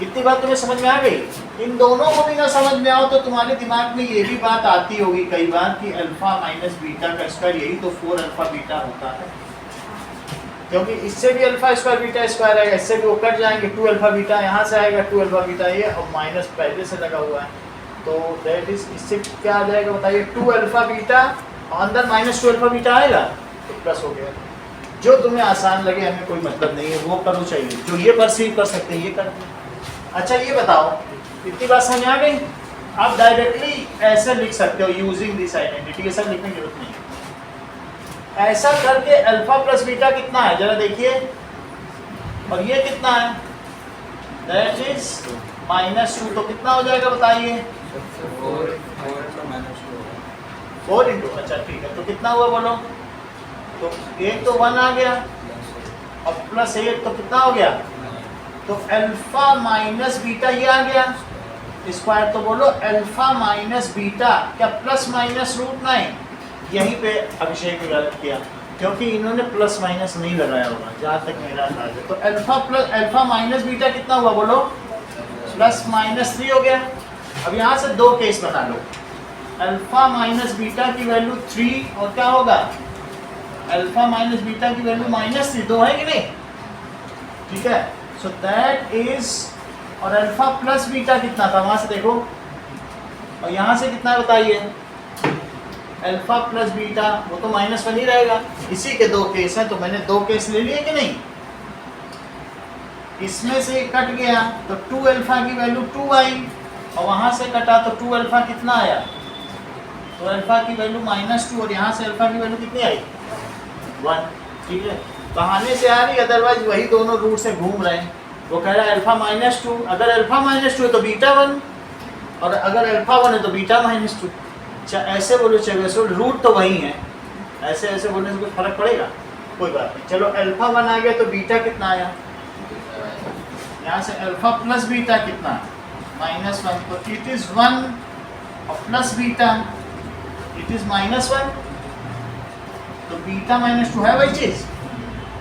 इतनी बात तुम्हें समझ में आ गई। इन दोनों को भी ना समझ में आओ तो तुम्हारे दिमाग में ये भी बात आती होगी कई बार कि अल्फा माइनस बीटा का स्क्वायर यही तो 4 अल्फा बीटा होता है, क्योंकि इससे भी अल्फा स्क्वायर बीटा स्क्वायर आएगा, इससे भी वो कट जाएंगे। 2 अल्फा बीटा यहाँ से आएगा, 2 अल्फा बीटा ये, और माइनस पहले से लगा हुआ है, तो दैट इज, इससे क्या आ जाएगा बताइए? 2 अल्फा बीटा और अंदर माइनस 2 अल्फा बीटा आएगा तो प्लस हो गया। जो तुम्हें आसान लगे, हमें कोई मतलब नहीं है, वो करो चाहिए। जो ये परसीव कर सकते हैं ये कर। अच्छा ये बताओ, इतनी बात समझ आ गई? आप डायरेक्टली ऐसे लिख सकते हो यूजिंग दिस आइडेंटिटी, ये सब लिखने की जरूरत नहीं। ऐसा करके अल्फा प्लस बीटा कितना है जरा देखिए, और ये कितना है? That is -2। तो कितना हो जाएगा बताइए? 4 इंटू, अच्छा ठीक है, तो कितना हुआ बोलो? तो एक तो 1 आ गया और प्लस 1 तो कितना हो गया? तो अल्फा माइनस बीटा ये आ गया स्क्वायर। तो बोलो अल्फा माइनस बीटा क्या प्लस माइनस √9? यहीं पे अभिषेक ने गलत किया क्योंकि इन्होंने प्लस माइनस नहीं लगाया होगा, जहाँ तक मेरा अंदाज है। तो अल्फा माइनस बीटा कितना हुआ बोलो? प्लस माइनस 3 हो गया। अब यहाँ से दो केस बना लो, अल्फा माइनस बीटा की वैल्यू 3 और क्या होगा? अल्फा माइनस बीटा की वैल्यू -3, दो है कि नहीं? ठीक है, सो दैट इज, और अल्फा प्लस बीटा कितना था वहां से देखो, और यहाँ से कितना बताइए? अल्फा प्लस बीटा, वो तो -1 ही रहेगा। इसी के दो केस हैं, तो मैंने दो केस ले लिए कि नहीं? इसमें से कट गया तो 2 अल्फा की वैल्यू 2 आई, और वहां से कटा तो 2 अल्फा कितना आया? तो अल्फा की वैल्यू -2, और यहाँ से अल्फा की वैल्यू कितनी आई? 1। ठीक है, बहाने से आ रही, अदरवाइज वही दोनों रूट से घूम रहे हैं। वो कह रहा है अल्फा माइनस टू, अगर अल्फा माइनस टू है तो बीटा वन, और अगर अल्फा वन है तो बीटा माइनस टू। ऐसे बोलो चाहे वैसे बोलो, रूट तो वही है। ऐसे ऐसे बोलने से कोई फर्क पड़ेगा? कोई बात नहीं। चलो अल्फा वन आ गया तो बीटा कितना आया? यहाँ से अल्फा प्लस बीटा कितना? Minus one. तो इट इज वन और plus beta it is minus one. तो बीटा माइनस टू है वही चीज।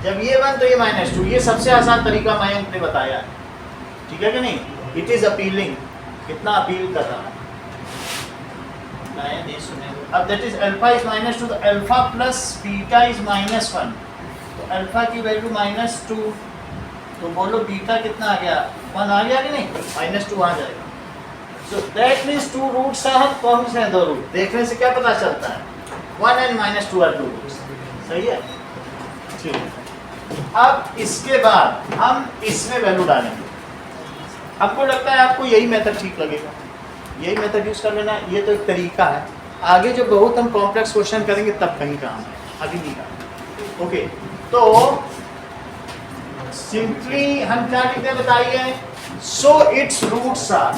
जब ये वन तो ये माइनस टू। ये सबसे आसान तरीका मयंक ने बताया, ठीक है कि नहीं? It is appealing. कितना अपील कर रहा है, नहीं सुने। अब that is alpha is minus two, तो alpha plus beta is minus one. तो अल्फा की वैल्यू माइनस टू, तो बोलो बीटा कितना आ गया? वन आ गया कि नहीं? माइनस टू आ जाएगा। So that means two roots are, कौन से हैं दो रूट? देखने से क्या पता चलता है? One and minus two are two roots. सही है, ठीक है। अब इसके बाद हम इसमें वैल्यू डालेंगे। आपको लगता है आपको यही मेथड ठीक लगेगा, यही मेथड यूज कर लेना। ये तो एक तरीका है, आगे जो बहुत हम कॉम्प्लेक्स क्वेश्चन करेंगे तब कहीं काम है, अभी नहीं काम। ओके, तो सिंपली हम क्या लिखते हैं बताइए? So it's roots are,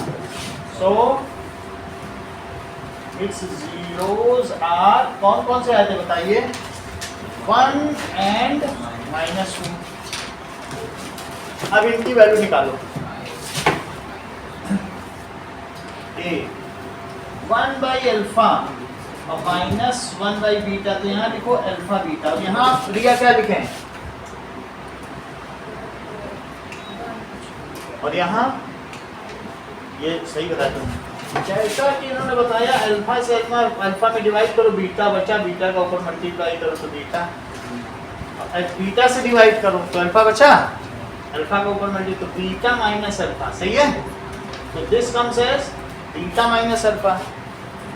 so it's zeros are, कौन कौन से आए थे बताइए? One and minus two. अब इनकी वैल्यू निकालो। ए वन बाई अल्फा और माइनस वन बाई बीटा, तो यहाँ लिखो अल्फा बीटा। और यहाँ रिया क्या लिखें? और यहाँ ये सही बताया तुमने, जैसा कि इन्होंने बताया अल्फा से अल्फा में डिवाइड करो, बीटा बचा, बीटा का ऊपर मल्टीप्लाई करो तो बीटा, बीटा से डिवाइड करो तो अल्फा बचा, अल्फा का ऊपर मल्टीप्लाई तो बीटा माइनस अल्फा। सही है, तो this comes as beta minus alpha.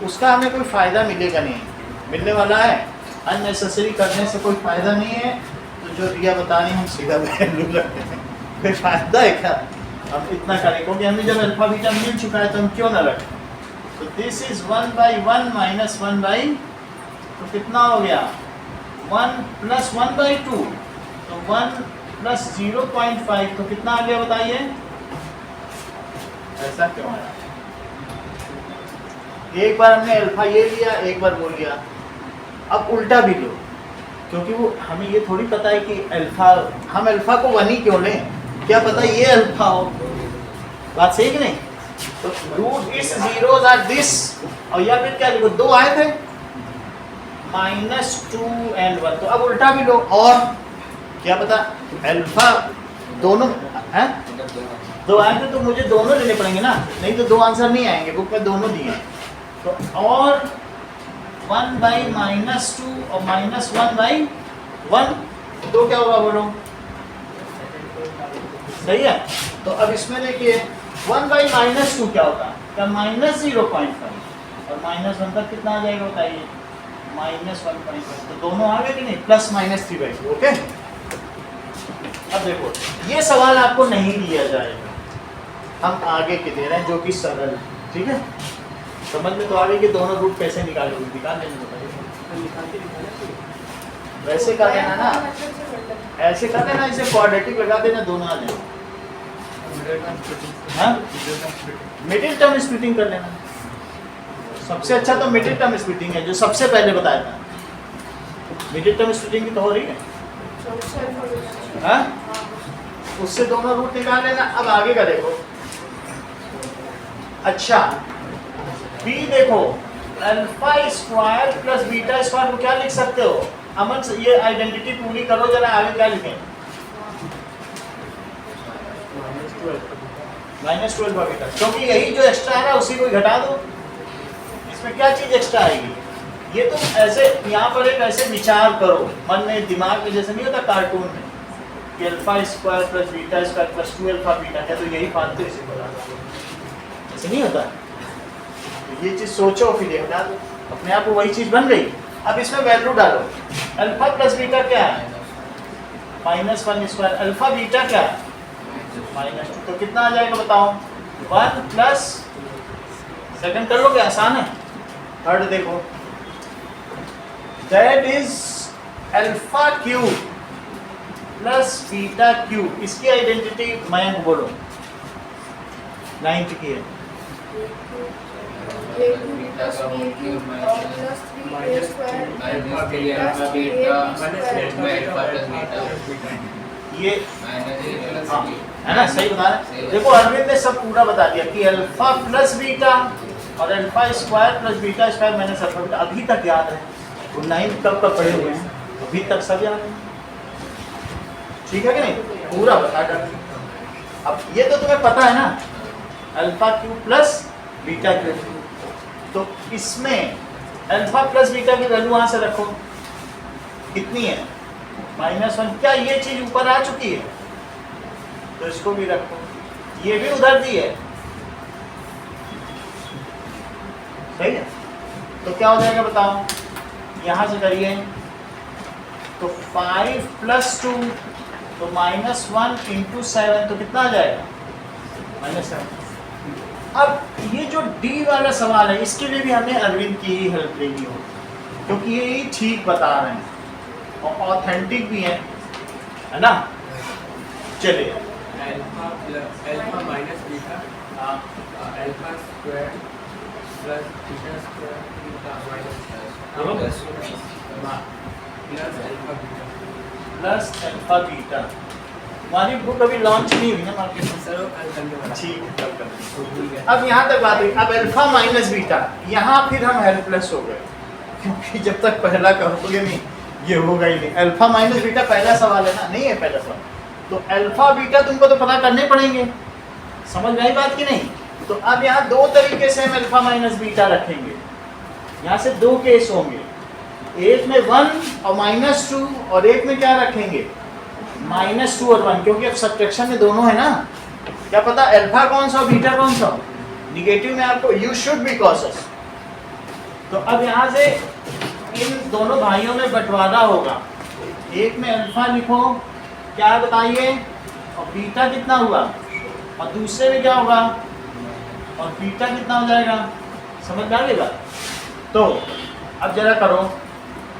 उसका हमें कोई फ़ायदा मिलेगा नहीं, मिलने वाला है अननेसेसरी करने से कोई फ़ायदा नहीं है। तो जो रिया बता रही हम सीधा वैल्यू रखते हैं, कोई फ़ायदा है क्या हम इतना करें? क्योंकि हमें जब अल्फा बीटा मिल चुका है तो हम क्यों ना रखें? तो this is one by one minus one by, तो कितना हो गया? One plus one by two, तो वन प्लस 0.5, तो कितना आ गया बताइए? ऐसा क्यों आया? एक बार हमने अल्फा ये लिया, एक बार वो लिया। अब उल्टा भी लो, क्योंकि वो हमें ये थोड़ी पता है कि अल्फा, हम अल्फा को वन ही क्यों लें, क्या पता ये अल्फा हो। बात सही कि नहीं? तो रूट इस जीरोस आर दिस, और या फिर क्या लिखो? दो आए थे माइनस टू एंड वन, तो अब उल्टा भी लो। और क्या पता अल्फा दोनों हैं, दो आए थे तो मुझे दोनों लेने पड़ेंगे ना, नहीं तो दो आंसर नहीं आएंगे, बुक में दोनों दिए। तो और वन बाई माइनस टू और माइनस वन बाई वन, तो क्या होगा बोलो? सही है। तो अब इसमें देखिए वन बाई माइनस टू क्या होता है? क्या माइनस 0.5 और माइनस वन तक कितना आ जाएगा बताइए? माइनस 1.5। तो दोनों आ गए कि नहीं? Plus minus 3/2। ओके, अब देखो ये सवाल आपको नहीं दिया जाएगा, हम आगे के दे रहे हैं जो कि सरल है, ठीक है? समझ में तो आ गई कि दोनों रूट कैसे निकालोगे? निकाल लेंगे बताइए। वैसे कर देना ना, ऐसे कर देना, इसे क्वाड्रेटिक लगा देना, दोनों आ जाएंगे। मिडिल टर्म स्प्लिटिंग कर लेना। सबसे अच्छा तो मिडिल टर्म स्प्लिटिंग है, जो सबसे पहले बताया था। मिडिल टर्म स्प्लिटिंग की तो हो रही है, हाँ? उससे दोनों रूट निकाल लेना। अब आगे का देखो। अच्छा, बी देखो, alpha square plus beta square को क्या लिख सकते हो? अमन ये आइडेंटिटी पूरी करो जरा, आगे क्या लिखें? -12 का बीटा, क्योंकि यही जो एक्स्ट्रा है ना उसी को घटा दो। इसमें क्या चीज एक्स्ट्रा आएगी? ये तुम ऐसे यहाँ पर एक ऐसे विचार करो मन में, दिमाग में, जैसे नहीं होता कार्टून में कि alpha square plus beta square plus 2 alpha beta है, तो यही फालतू इसे बोला, ऐसे नहीं होता। तो ये चीज सोचो, फिर ये हटा दो, अपने आप को वही चीज बन गई। अब इसमें वैल्यू डालो। अल्फा प्लस बीटा क्या है? -1 स्क्वायर। अल्फा बीटा क्या है? -2। तो कितना आ जाएगा बताओ? 1 प्लस, सेकंड कर लो, क्या आसान है। थर्ड देखो, that is alpha cube plus beta cube, इसकी आइडेंटिटी मयंक बोलो, 9th की है। बीटा का whole cube minus alpha beta ये माइनस हाँ, है ना, सही बता रहे। देखो अरविंद ने सब पूरा बता दिया कि अल्फा प्लस बीटा और alpha square plus beta square minus alpha beta, अभी तक याद है। वो 9th कब पढ़े हुए हैं, अभी तक सब याद है, ठीक है कि नहीं, पूरा बता कर। अब ये तो तुम्हें पता है ना, alpha Q plus beta Q, तो इसमें अल्फा प्लस बीटा की वैल्यू वहां से रखो, कितनी है, -1। क्या ये चीज ऊपर आ चुकी है, तो इसको भी रखो, ये भी उधर दी है, सही है। तो क्या हो जाएगा बताओ, यहां से करिए, तो 5 + 2 तो -1 × 7 तो कितना आ जाएगा, -7। अब ये जो डी वाला सवाल है, इसके लिए भी हमें अरविंद की ही हेल्प लेनी होगी, क्योंकि ये ही ठीक बता रहे हैं और ऑथेंटिक भी है ना। चलिए अल्फा माइनस बीटा हाँ, alpha square plus beta square beta बोलो। Minus plus alpha beta plus alpha beta. हमारी बुक अभी लॉन्च नहीं हुई ना मार्केट में, सर कल करने वाला ठीक है, कल कर देंगे। तो भूल गया। अब यहाँ तक बात हुई। अब अल्फा माइनस बीटा, यहाँ फिर हम हेल्पलेस हो गए, क्योंकि जब तक पहला करोगे नहीं ये होगा ही नहीं। अल्फा माइनस बीटा पहला सवाल है ना, नहीं है पहला सवाल, तो अल्फा बीटा तुमको तो पता करने पड़ेंगे, समझ में आई बात की नहीं। तो अब यहाँ दो तरीके से हम अल्फा माइनस बीटा रखेंगे, यहाँ से दो केस होंगे, एक में 1 और -2 और एक में क्या रखेंगे, -2 और 1, क्योंकि अब सब्ट्रैक्शन में दोनों है ना। क्या पता अल्फा कौन सा और बीटा कौन सा, निगेटिव में आपको यू शुड बी कॉशियस। तो अब यहाँ से इन दोनों भाइयों में बंटवारा होगा, एक में अल्फा लिखो, क्या बताइए, और बीटा कितना हुआ, और दूसरे में क्या होगा, और बीटा कितना हो जाएगा, समझ में आ गई बात। तो अब जरा करो,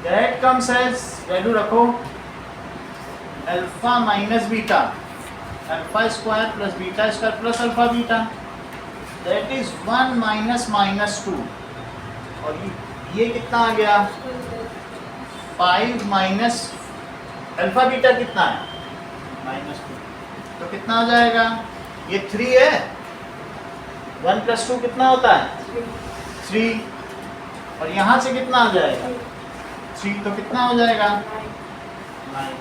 दैट कम्स एज, वैल्यू रखो, alpha minus beta, alpha square plus beta square plus alpha beta, that is 1 - -2, और ये कितना आ गया, 5 माइनस अल्फा बीटा कितना है, -2, तो कितना हो जाएगा, ये 3 है, 1 + 2 कितना होता है 3, और यहाँ से कितना आ जाएगा 3, तो कितना हो जाएगा 9।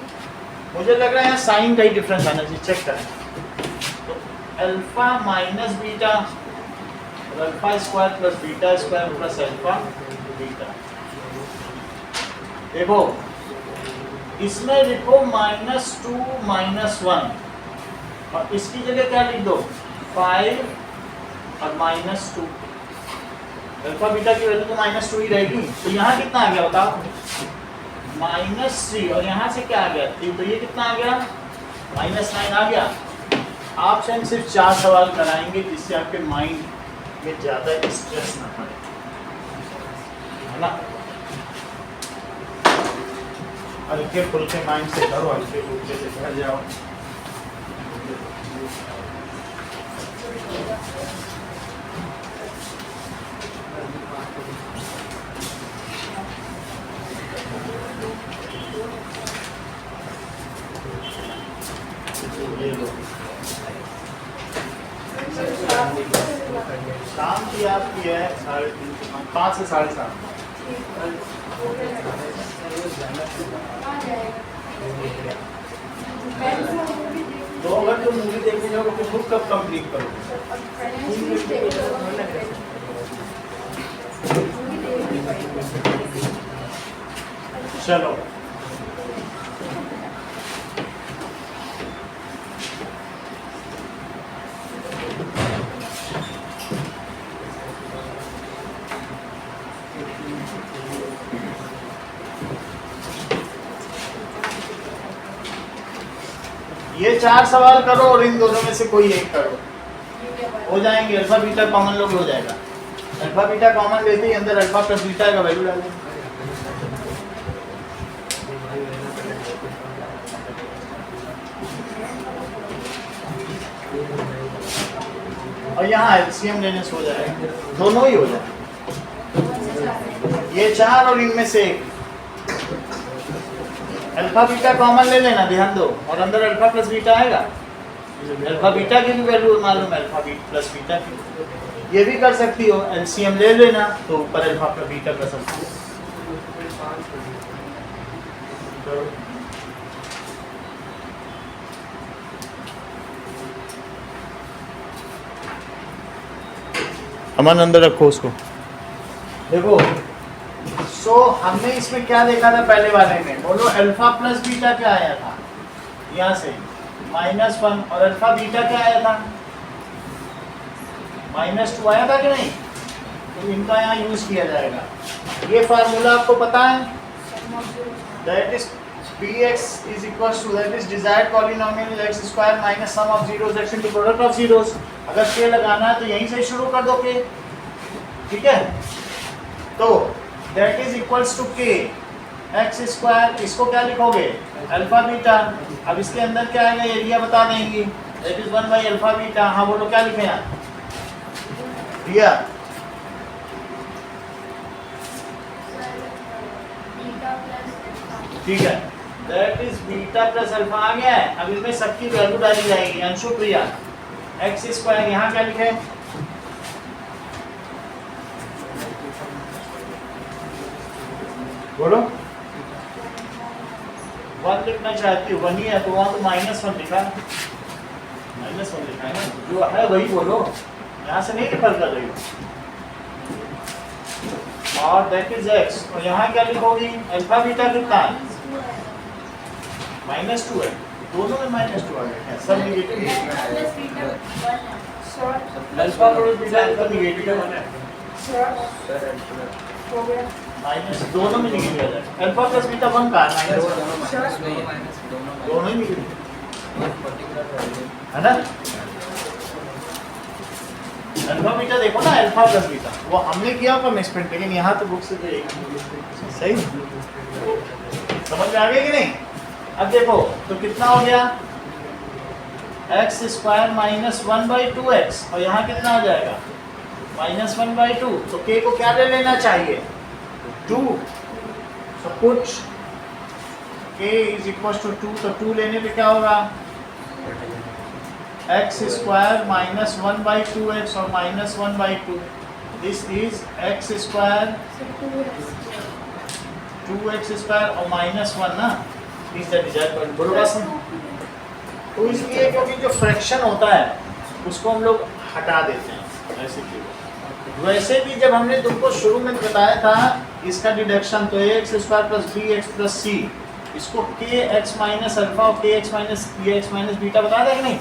मुझे लग रहा है यहाँ साइन का ही डिफरेंस आना चाहिए, चेक करें। तो अल्फा माइनस बीटा और alpha square plus beta square plus alpha beta, देखो इसमें लिखो -2 -1, और इसकी जगह क्या लिख दो 5 और -2, अल्फा बीटा की वैल्यू तो -2 ही रहेगी। तो यहाँ कितना आ गया बताओ, -3, और यहाँ से क्या आ गया 3, तो ये कितना आ गया -9 आ गया। आपसे हम सिर्फ 4 सवाल कराएंगे, जिससे आपके माइंड में ज़्यादा स्ट्रेस ना पड़े, है ना। हल्के फुल्के माइंड से करो, हल्के फुल्के से घर जाओ। ये लो, शाम की आपकी है 3:30 से 5 से 7:30। दो अगर तुम मूवी देखने जाओगे तो बुक कब कंप्लीट करोगे, चलो ये 4 सवाल करो और इन दोनों में से कोई एक करो, हो जाएंगे। अल्फा बीटा कॉमन लोग हो जाएगा, अल्फा बीटा कॉमन लेते ही अंदर अल्फा प्लस बीटा का वैल्यू डाल देंगे। और यहाँ एलसीएम लेने से हो जाएगा, दोनों ही हो जाए, ये 4 और इनमें से एक। अल्फा बीटा कॉमन ले लेना, ध्यान दो, और अंदर अल्फा प्लस बीटा आएगा। अल्फा बीटा की भी वैल्यू मालूम है, अल्फा प्लस बीटा की। ये भी कर सकती हो, एलसीएम ले लेना, तो ऊपर alpha plus beta plus alpha. Aman अंदर रखो उसको। देखो सो हमने इसमें क्या देखा था पहले वाले में, बोलो अल्फा प्लस बीटा क्या आया था, यहाँ से -1, और अल्फा बीटा क्या आया था, -2 आया था कि नहीं। तो इनका यहाँ यूज किया जाएगा। ये फार्मूला आपको पता है, that is px is equals to, that is desired polynomial x square minus sum of zeros x into product of zeros। अगर k लगाना है तो यहीं से शुरू कर दो k, ठीक है। तो that is equals to k x square, इसको क्या लिखोगे, अल्फा बीटा। अब इसके अंदर क्या आएगा, एरिया बता देंगी, that is 1 by alpha beta. हाँ बोलो क्या लिखे यहाँ, दिया ठीक है, that is beta plus alpha आ गया है। अब इसमें सबकी वैल्यू डाली जाएगी। अंशु प्रिया एक्स स्क्वायर, यहाँ क्या लिखे, बोलो 1 लिखना चाहती हूँ, 1 ही है तो वहाँ तो -1 लिखा है, -1 लिखा है ना, जो है वही बोलो, यहाँ से नहीं निकल कर रही हो। और दैट इज एक्स, और यहाँ क्या लिखोगी, अल्फा बीटा कितना है, -2 है, दोनों में -2 आ गया, सब निगेटिव है। अल्फा प्लस बीटा का निगेटिव है, माइनस दोनों में निगेटिव आ जाएगा। अल्फा प्लस बीटा 1 का है, दोनों ही निगेटिव है ना। अल्फा बीटा देखो ना, अल्फा प्लस बीटा वो हमने किया होगा मिसप्रिंट, लेकिन यहाँ तो बुक से सही समझ में आ गया कि नहीं। अब देखो तो कितना हो गया, एक्स स्क्वायर -1 by 2x, और यहाँ कितना आ जाएगा, -1 by 2। तो k को क्या ले लेना चाहिए, 2। तो put k is equal to 2, तो 2 लेने पे क्या होगा, x स्क्वायर -1 by 2x और -1 by 2, this is x square 2x square और -1 ना, इज द डिजायर्ड पॉइंट। बोलो बस। तो इसलिए क्योंकि जो फ्रैक्शन होता है उसको हम लोग हटा देते हैं ऐसे क्यों। वैसे भी जब हमने तुमको शुरू में बताया था इसका डिडक्शन, तो ax square plus bx plus c, इसको kx माइनस अल्फा और kx minus bx minus beta बता दें कि नहीं।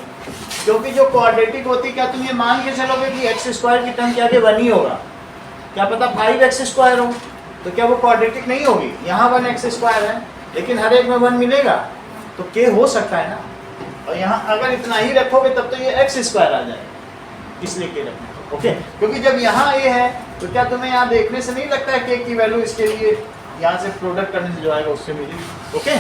क्योंकि जो क्वाड्रेटिक होती, क्या तुम ये मान के चलोगे कि एक्स स्क्वायर की टर्म के आगे 1 ही होगा, क्या पता 5x स्क्वायर हो, तो क्या वो क्वाड्रेटिक नहीं होगी। यहाँ 1x स्क्वायर है लेकिन हर एक में 1 मिलेगा, तो k हो सकता है ना। और यहाँ अगर इतना ही रखोगे तब तो ये x स्क्वायर आ जाएगा, इसलिए k रखना। ओके, क्योंकि जब यहाँ a है तो क्या तुम्हें यहाँ देखने से नहीं लगता है k की वैल्यू इसके लिए यहाँ से प्रोडक्ट करने से जो आएगा उससे मिलेगी। ओके,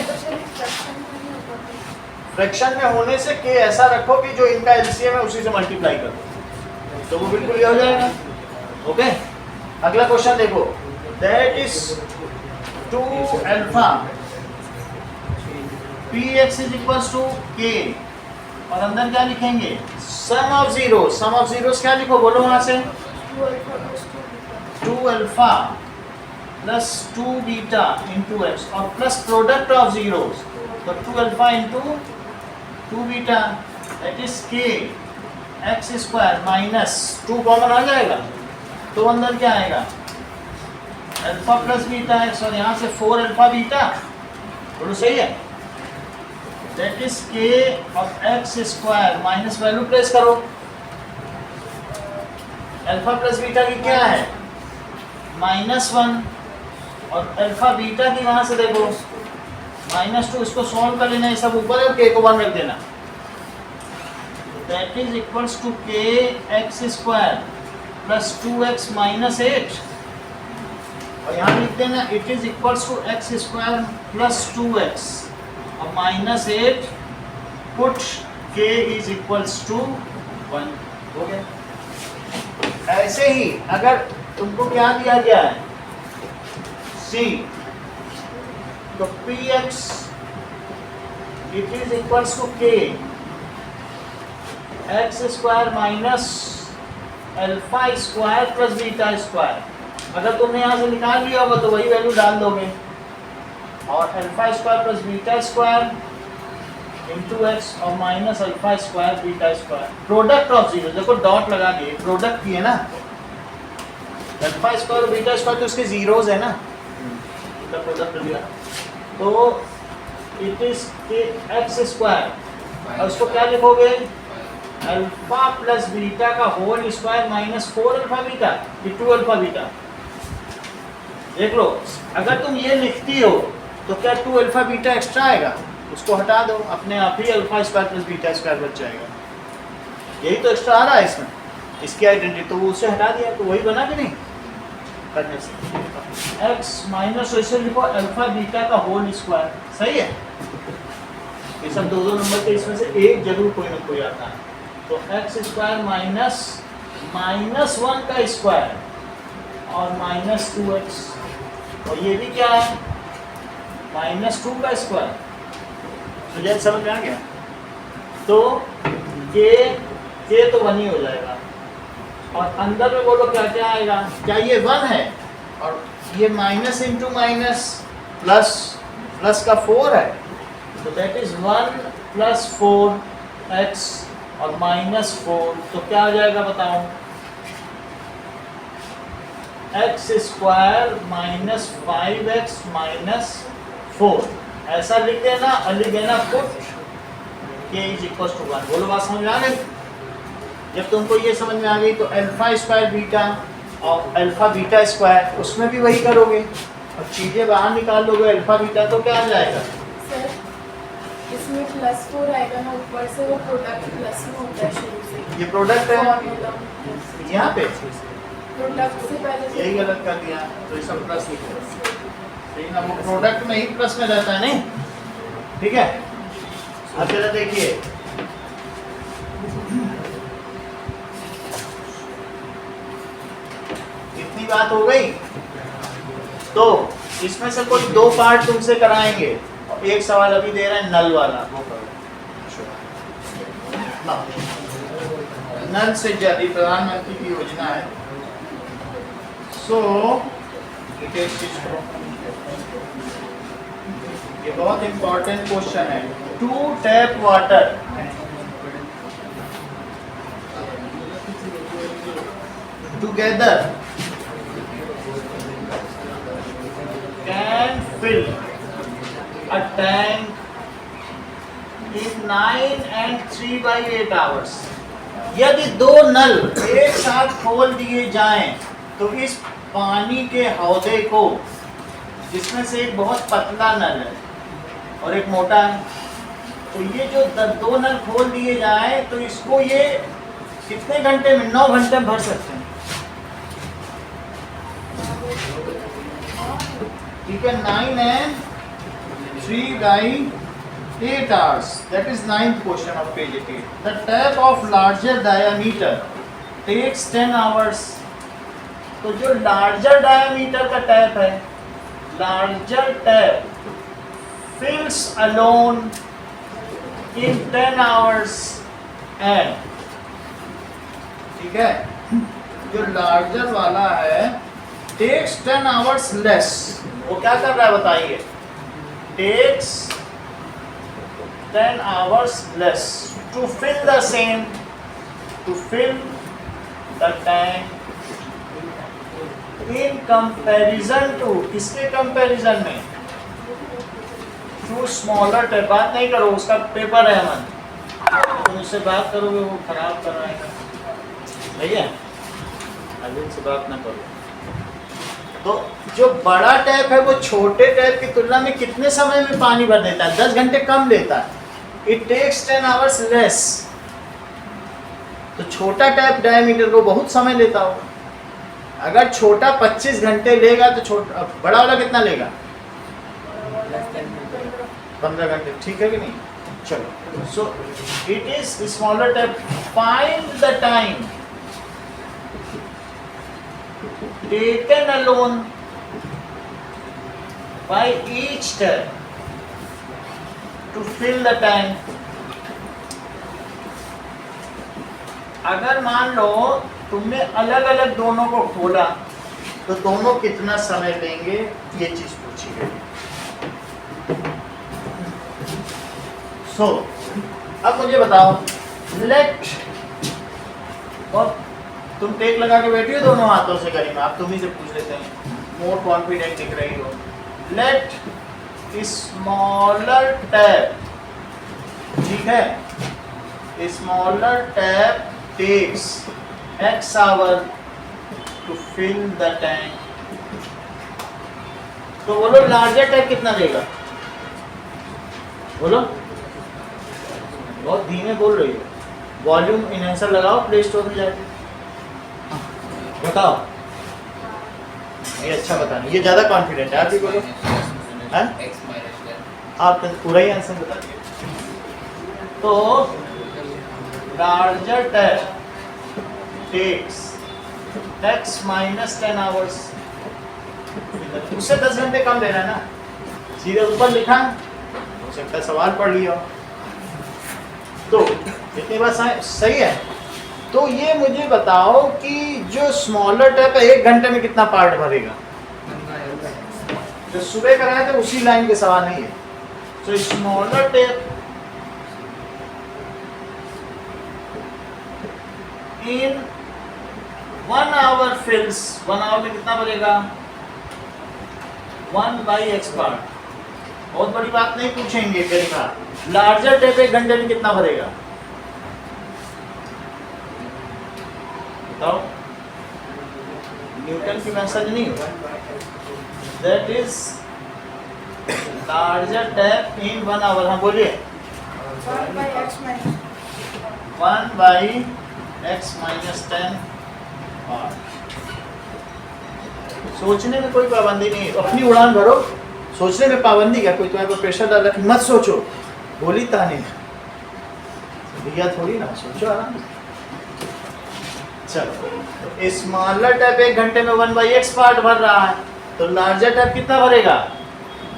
फ्रैक्शन में होने से k ऐसा रखो कि जो इनका एलसीएम है उसी से मल्टीप्लाई कर दो, तो वो बिल्कुल ये हो जाएगा। ओके, अगला क्वेश्चन देखो, that is 2 alpha px is equal to k, और अंदर क्या लिखेंगे, sum of zeros. Sum of zeros क्या लिखो, बोलो वहां से, 2 alpha plus 2 beta into x, और प्लस प्रोडक्ट ऑफ जीरोस, तो 2 alpha into 2 beta, that is k x square minus 2 common आ जाएगा, तो अंदर क्या आएगा, अल्फा प्लस बीटा x, और यहाँ से 4 अल्फा बीटा, बोलो सही है। That is k of x square minus value place करो, अल्फा प्लस बीटा की क्या है, -1, और अल्फा बीटा की वहां से देखो -2, इसको सॉल्व कर लेना, ये सब ऊपर है, k को 1 रख देना। That is equals to k x square plus 2x minus 8, और यहाँ लिख देना it is equals to x square plus 2x और minus 8, put k is equals to 1। हो गया। ऐसे ही अगर तुमको क्या दिया गया है C, तो Px it is equals to K x square minus alpha square plus beta square. अगर तुमने यहाँ से निकाल लिया होगा तो वही वैल्यू डाल दोगे, और alpha square plus beta square into x और minus alpha square beta square, product of zero. देखो डॉट लगा दिए, प्रोडक्ट की है ना, अल्फा स्क्वायर और बीटा स्क्वायर तो उसके जीरोज है ना, प्रोडक्ट लिया तो इट इज एक्स स्क्वायर, और उसको क्या लिखोगे अल्फा प्लस बीटा का whole square minus 4 alpha beta, ये 2 अल्फा बीटा। देख लो, अगर तुम ये लिखती हो तो क्या 2 अल्फा बीटा एक्स्ट्रा आएगा, उसको हटा दो, अपने आप ही alpha square plus beta square बच जाएगा। यही तो एक्स्ट्रा आ रहा है इसमें, इसकी आइडेंटिटी, तो उसे हटा दिया तो वही बना कि नहीं करने से। x माइनस वैसे लिखो अल्फा बीटा का होल स्क्वायर, सही है। ये सब दो नंबर के इसमें से एक जरूर कोई ना कोई आता है। तो एक्स स्क्वायर माइनस 1 का स्क्वायर और माइनस 2x, और ये भी क्या है माइनस 2 का स्क्वायर। तो जैसे समझ में आ गया, तो के तो 1 ही हो जाएगा, और अंदर में बोलो क्या क्या आएगा, क्या ये 1 है, और ये minus into minus plus, plus का 4 है, तो दैट इज 1 प्लस 4x और माइनस 4, तो क्या आ जाएगा बताओ, x square minus 5x minus 4, ऐसा लिख देना और लिख देना put k is equal to 1। बोलो बात समझ में आ गई। जब तुमको ये समझ में आ गई तो अल्फा स्क्वायर बीटा और अल्फा बीटा स्क्वायर, उसमें भी वही करोगे और चीज़ें बाहर निकाल लोगे अल्फा बीटा, तो क्या आ जाएगा सर इसमें +4 आएगा ना ऊपर से, वो प्रोडक्ट प्लस में होता है शुरू से, ये प्रोडक्ट है फॉर्मूला यहाँ पे, प्रोडक्ट से पहले यही गलत कर दिया, तो ये सब प्लस लिखो, लेकिन अब वो प्रोडक्ट में ही प्लस में रहता है नहीं, ठीक है। अब जरा देखिए, इतनी बात हो गई, तो इसमें से कोई 2 पार्ट तुमसे कराएंगे, और एक सवाल अभी दे रहे हैं नल वाला, वो करो। नल से जल्दी प्रधानमंत्री की योजना है, सो ये बहुत इंपॉर्टेंट क्वेश्चन है। 2 tap water together can fill a tank in 9 and 3/8 hours। यदि 2 नल एक साथ खोल दिए जाएं तो इस पानी के हौदे को, जिसमें से एक बहुत पतला नल है और एक मोटा है, तो ये जो 2 नल खोल दिए जाएं तो इसको ये कितने घंटे में, 9 घंटे में भर सकते हैं, ठीक है। 9 and 3/8 hours, that is 9th question of page 18. The tap of larger diameter takes 10 hours। तो जो लार्जर डायमीटर का टैप है, larger tap fills alone in 10 hours and, ठीक है, जो लार्जर वाला है takes 10 hours less, वो क्या कर रहा है बताइए, takes 10 hours less to fill the same, to fill the tank in comparison to, किसके कंपैरिजन में, to smaller tap। बात नहीं करो, उसका पेपर है अमन, तुम उससे बात करोगे वो खराब कराएगा, भैया अभी से बात ना करो। तो जो बड़ा टैप है वो छोटे टैप की तुलना में कितने समय में पानी भर देता है, 10 घंटे कम लेता है, इट टेक्स 10 hours लेस। तो छोटा टैप डायमीटर को बहुत समय लेता होगा, अगर छोटा 25 घंटे लेगा तो छोटा, बड़ा वाला कितना लेगा, 15 घंटे, ठीक है कि नहीं। चलो, so it is smaller tap, find the time taken alone by each step to fill the tank. अगर मान लो तुमने अलग अलग दोनों को खोला तो दोनों कितना समय लेंगे, ये चीज पूछी गई। सो अब मुझे बताओ, लेट, और तुम टेक लगा के बैठी हो दोनों हाथों से करीमा, आप तुम ही से पूछ लेते हैं, मोर कॉन्फिडेंट दिख रही हो। लेट स्मॉलर टैप, ठीक है, smaller tap takes x hour to fill the tank. तो बोलो लार्जर टैप कितना देगा, बोलो, बहुत धीमे बोल रही हो, वॉल्यूम इनहेंसर लगाओ प्ले स्टोर में जाके, बताओ। ये अच्छा बताना, ये ज्यादा कॉन्फिडेंट है, आप भी बोलो। हाँ? x minus 10. आप पूरा ही आंसर बता दिए। तो larger tap takes x minus 10 hours, उससे 10 घंटे कम लेना है ना, सीधे ऊपर लिखा, हो सकता है सवाल पढ़ लिया। तो इतनी बात सही है। तो ये मुझे बताओ कि जो स्मॉलर टैप है 1 घंटे में कितना पार्ट भरेगा, जो सुबह कराया था उसी लाइन के सवाल नहीं है। तो smaller tap in 1 hour fills, 1 hour में कितना भरेगा, 1/x पार्ट। बहुत बड़ी बात नहीं पूछेंगे कई बार। लार्जर टैप 1 घंटे में कितना भरेगा, बताओ। न्यूटन की मैसेज नहीं होगा, that is larger tap in 1 hour। हाँ बोलिए। 1/x minus 10 सोचने में कोई पाबंदी नहीं है, अपनी उड़ान भरो, सोचने में पाबंदी क्या, कोई तुम्हारे पर प्रेशर डाल रखी, मत सोचो, गोली ताने दिया थोड़ी ना, सोचो आराम से। चलो, तो स्मॉलर टैप 1 घंटे में 1/x पार्ट भर रहा है, तो लार्जर टैप कितना भरेगा,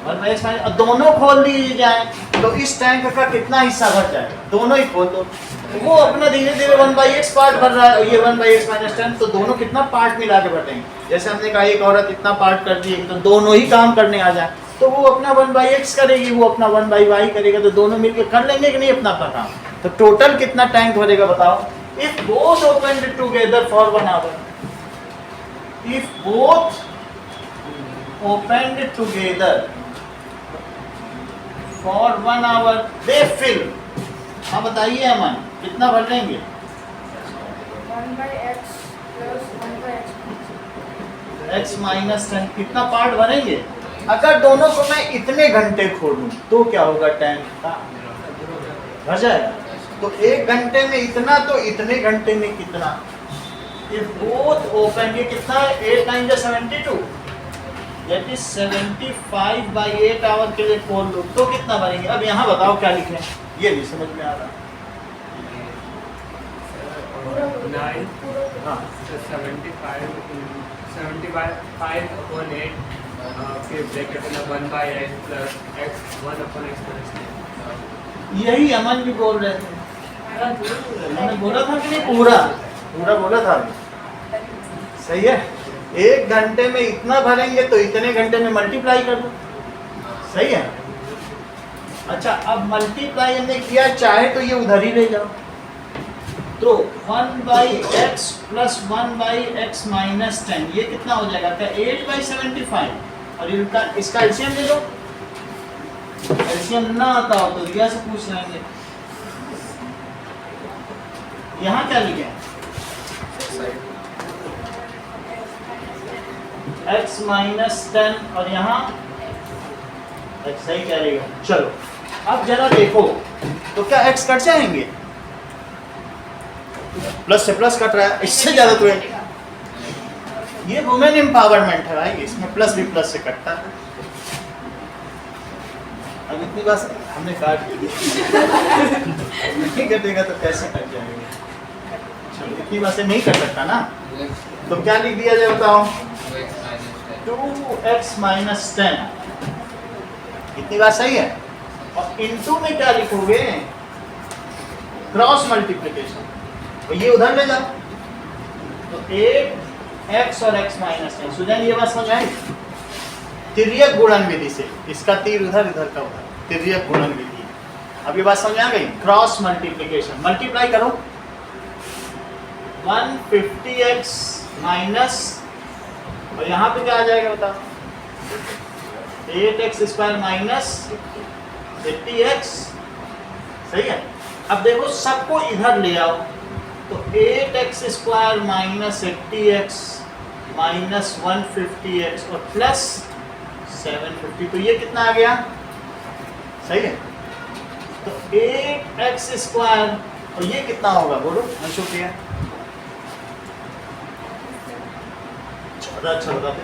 1/x माइनस, और दोनों खोल दिए जाए तो इस टैंक का कितना हिस्सा भर जाएगा, दोनों ही खोल दो, वो अपना धीरे धीरे 1/x पार्ट भर रहा है, ये 1/x minus 10, तो दोनों कितना पार्ट मिला के भर देंगे। जैसे हमने कहा एक औरत इतना पार्ट कर दी, तो दोनों ही काम करने आ जाए, तो वो अपना 1/x करेगी, वो अपना 1/y करेगा, तो दोनों मिलकर कर लेंगे कि नहीं अपना अपना काम। तो टोटल कितना टैंक भरेगा बताओ, if both opened together for 1 hour, if both opened together for 1 hour they fill. हाँ बताइए अमन, कितना भर लेंगे, 1/x plus 1/x. x minus 10 कितना पार्ट भरेंगे। अगर दोनों को मैं इतने घंटे खोलूं तो क्या होगा, टैंक का भर जाएगा। तो 1 घंटे में इतना, तो इतने घंटे में कितना, इफ बोथ ओपन, ये कितना है, 8 9 जा 72, दैट इज 75/8 आवर के लिए खोल लो तो कितना भरेंगे। अब यहाँ बताओ क्या लिखें, ये नहीं समझ में आ रहा। 9 हाँ 75/8 फिर ब्रैकेट में 1/x plus x 1/x minus 10. यही अमन भी बोल रहे थे, मैंने बोला था कि नहीं, पूरा पूरा बोला था। सही है, 1 घंटे में इतना भरेंगे तो इतने घंटे में मल्टीप्लाई कर दो, सही है। अच्छा, अब मल्टीप्लाई हमने किया, चाहे तो ये उधर ही ले जाओ, तो 1/x plus 1/x minus 10 ये कितना हो जाएगा, क्या 8/75, और इसका एलसीएम ले लो। एलसीएम ना आता हो तो रिया से पूछ लेंगे। यहाँ क्या लिखे, x minus 10, और यहाँ x सही कह रही हो। चलो अब जरा देखो, तो क्या x कट जाएंगे, प्लस से प्लस कट रहा है, इससे ज्यादा तो है। ये वुमेन एम्पावरमेंट है भाई, इसमें प्लस भी प्लस से कटता है। अब इतनी बात हमने काट दी, नहीं कटेगा तो कैसे कट जाएगा। इतनी बात से नहीं कर सकता ना, तो क्या लिख दिया जाए बताओ? 2x माइनस 10, इतनी बात सही है। और इनटू में क्या लिखोगे? क्रॉस मल्टीप्लिकेशन, तो ये उधर ले जाओ, तो 8x और x माइनस 10। सुजन ये बात समझ आई? तिर्यक गुणन विधि से, इसका तीर उधर, इधर का उधर, तिर्यक गुणन विधि। अब ये बात समझ आ गई? क्रॉस मल्टीप्लिकेशन, मल्टीप्लाई करो 150x माइनस, और यहाँ पे क्या आ जाएगा बताओ? 8x स्क्वायर माइनस 80x, सही है। अब देखो सबको इधर ले आओ, तो 8x square minus 80x minus 150x और प्लस 750, तो ये कितना आ गया? सही है। तो 8x स्क्वायर और ये कितना होगा बोलो अंशु प्रिया? 14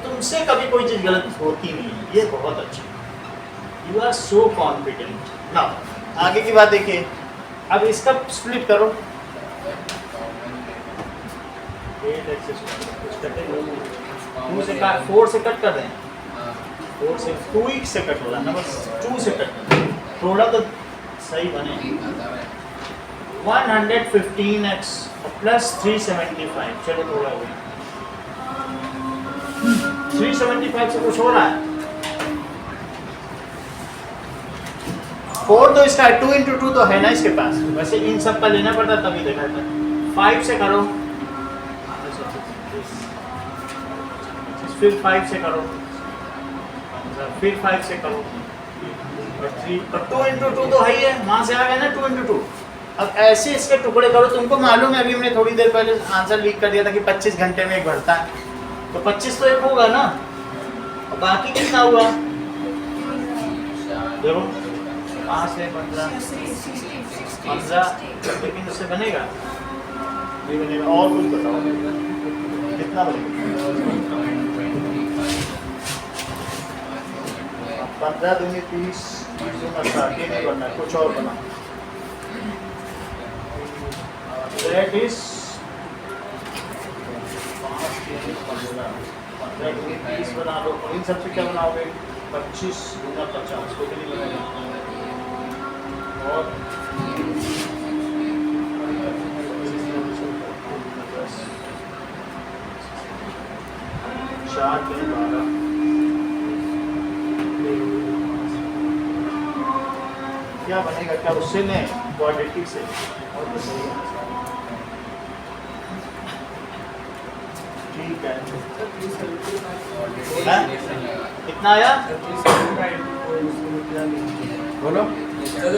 तुमसे कभी कोई चीज गलत होती नहीं है, ये बहुत अच्छा। You are so confident. ना आगे की बात देखिए, अब इसका स्प्लिट करो। 8x स्क्वायर कुछ कटेगा, 2 से काट, 4 से कट कर दें, 4 से 2 से कट हो रहा है ना, बस 2 से कट कर, थोड़ा तो सही बने। 115x प्लस 375, चलो थोड़ा हो गया। 375 से कुछ हो रहा है? 4 तो इसका 2 into 2 तो है ना इसके पास, वैसे इन सब का लेना पड़ता तभी देखा था। 5 से करो, फिर 5 से करो, फिर 5 से करो, और 3 और 2 into 2 तो है ही है, वहाँ से आ गया ना 2 into 2। अब ऐसे इसके टुकड़े करो। तुमको मालूम है, अभी हमने थोड़ी देर पहले आंसर लीक कर दिया था कि 25 घंटे में एक बढ़ता है, तो 25 तो एक होगा ना, और बाकी कितना हुआ देखो, 5 से 15, लेकिन उससे बनेगा नहीं बनेगा। और कुछ बताओ कितना बनेगा? 15 दूनी 30, 30 नहीं बनना, कुछ और बना। That is 15 दूनी 30 बना लो, और इन सबसे क्या बनाओगे? 25 गुना 50 को भी नहीं बनेगा। और 4 के 12 क्या बनेगा? क्या उससे लें? क्वाड्रेटिक से। और तो सही है, ठीक है। कितना आया बोलो? सर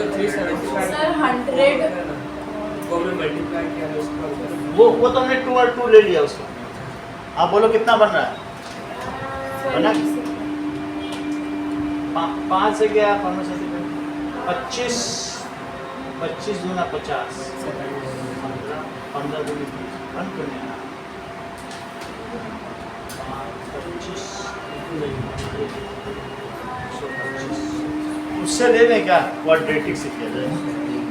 100 को हमने मल्टीप्लाई किया है उसका, वो तो हमने 2 और 2 ले लिया उसको। आप बोलो कितना बन रहा है? बना 5 से गया 25, 25 दूना 50, 15 दूनी 30, 25 उससे ले लें क्या? क्वाड्रेटिक से किया जाए,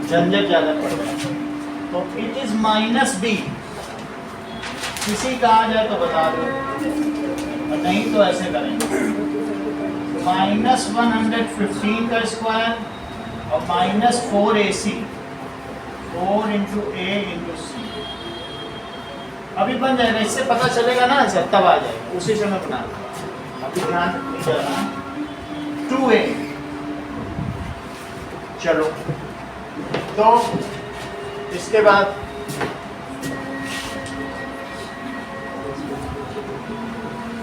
झंझट ज़्यादा पड़ रहा है। तो इट इज़ माइनस बी, किसी का आ जाए तो बता दो, और नहीं तो ऐसे करेंगे माइनस 115 का स्क्वायर और minus 4ac, 4 into a into c। अभी बन जाएगा, इससे पता चलेगा ना आंसर, तब आ जाएगा, उसी से मैं बना दूँगा। अभी ध्यान देना 2a। चलो तो इसके बाद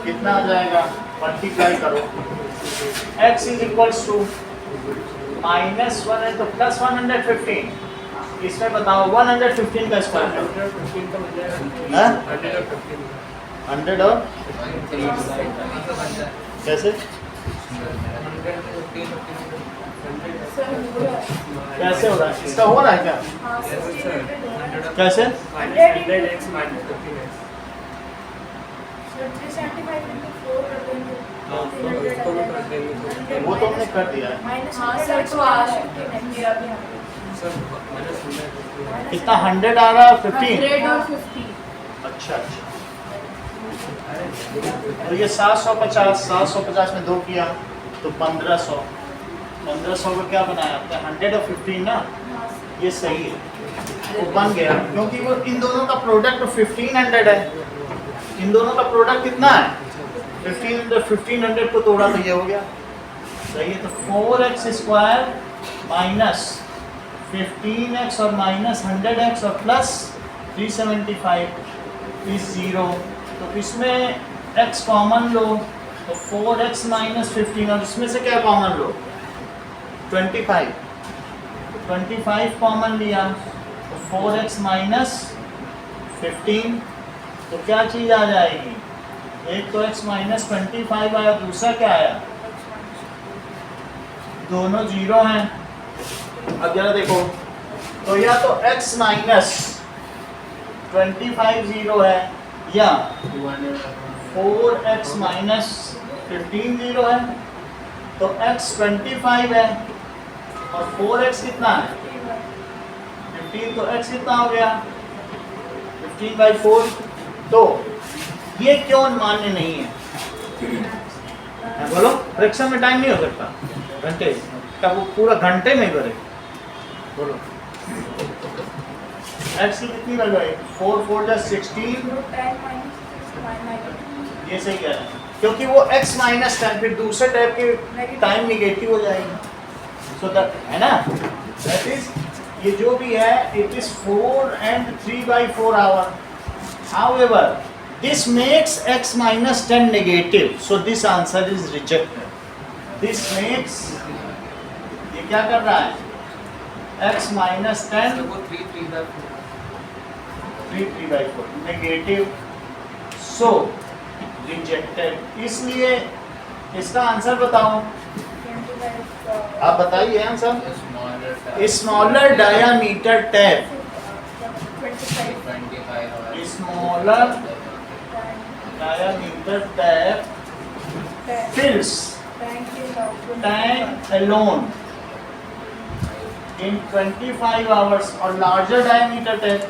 कितना आ जाएगा? मल्टीप्लाई करो, x इज इक्वल्स टू -1 है तो प्लस 115, इसमें बताओ 115 का स्क्वायर करो। 115 का बन जाएगा, हाँ? 100 100 और 15 और कैसे? कैसे हो रहा है? इसका हो रहा है क्या? कैसे? 100x minus 15x। वो तो हमने कर दिया है। हाँ सर, तो आ सकते हैं मेरा भी। सर मैंने सुना है कितना 100 आ रहा है 15? 100 और 50. अच्छा अच्छा, तो ये 750 में 2 किया तो 1500 को क्या बनाया आपने 100 और 15 ना, ये सही है, वो बन गया क्योंकि वो इन दोनों का प्रोडक्ट 1500 है, इन दोनों का प्रोडक्ट कितना है 1500 को तोड़ा तो ये हो गया सही है। तो 4x² माइनस 15x और माइनस 100x और प्लस 375 इज 0। तो इसमें x कॉमन लो तो 4x माइनस 15 और इसमें से क्या कॉमन लो 25, तो 25 कॉमन लिया तो 4x माइनस 15, तो क्या चीज़ आ जाएगी, एक तो x माइनस 25 आया, दूसरा क्या आया, दोनों 0 हैं। अब जरा देखो तो या तो x माइनस 25 0 है या 4x माइनस 15 0 है, तो x 25 है और 4x कितना है 15, तो x कितना हो गया 15/4। तो ये क्यों मान्य नहीं है, बोलो फ्रैक्शन में टाइम नहीं हो सकता, घंटे का वो पूरा घंटे में करे, बोलो x की कितनी वैल्यू है 4 4 16, ये सही कह रहे हैं क्योंकि वो x माइनस 10 फिर दूसरे टाइप के टाइम निगेटिव हो जाएगी, सो दैट है ना, दैट इज ये जो भी है it is 4 and 3/4 hour. However, this makes x minus 10 negative, so this answer is rejected. This makes ये क्या कर रहा है x minus 10 वो 3/4 negative, so rejected। इसलिए इसका आंसर बताओ, आप बताइए answer. Smaller diameter tap, smaller diameter tap fills tank alone in 25 hours और larger diameter tap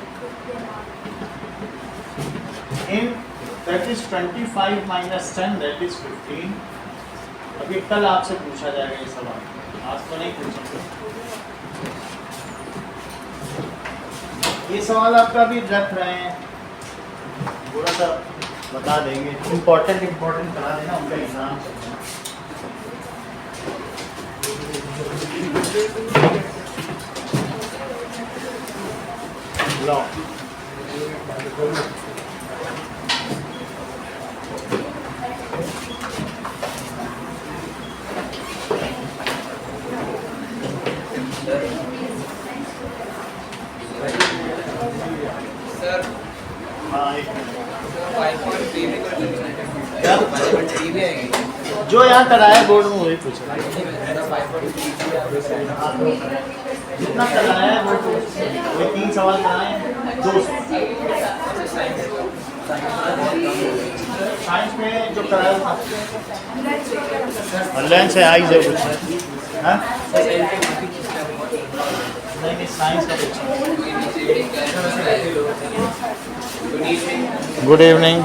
in that is 25 minus 10 that is 15। अभी कल आपसे पूछा जाएगा ये सवाल, आज तो नहीं पूछेंगे। ये सवाल आपका भी रख रहे हैं, थोड़ा सा बता देंगे, इम्पोर्टेंट करा देना, उनका एग्जाम लो सर हाँ एक मिनट। 5.3 भी कर देना है क्या? 5.3 भी आएगी जो यहाँ कराया बोर्ड में वही पूछा, 5.3 जितना कराया है बोर्ड में वही 3 सवाल कराए, 2 साइंस में जो कराया था लेंस है आई से पूछा, हाँ नहीं साइंस का पूछा। Good evening.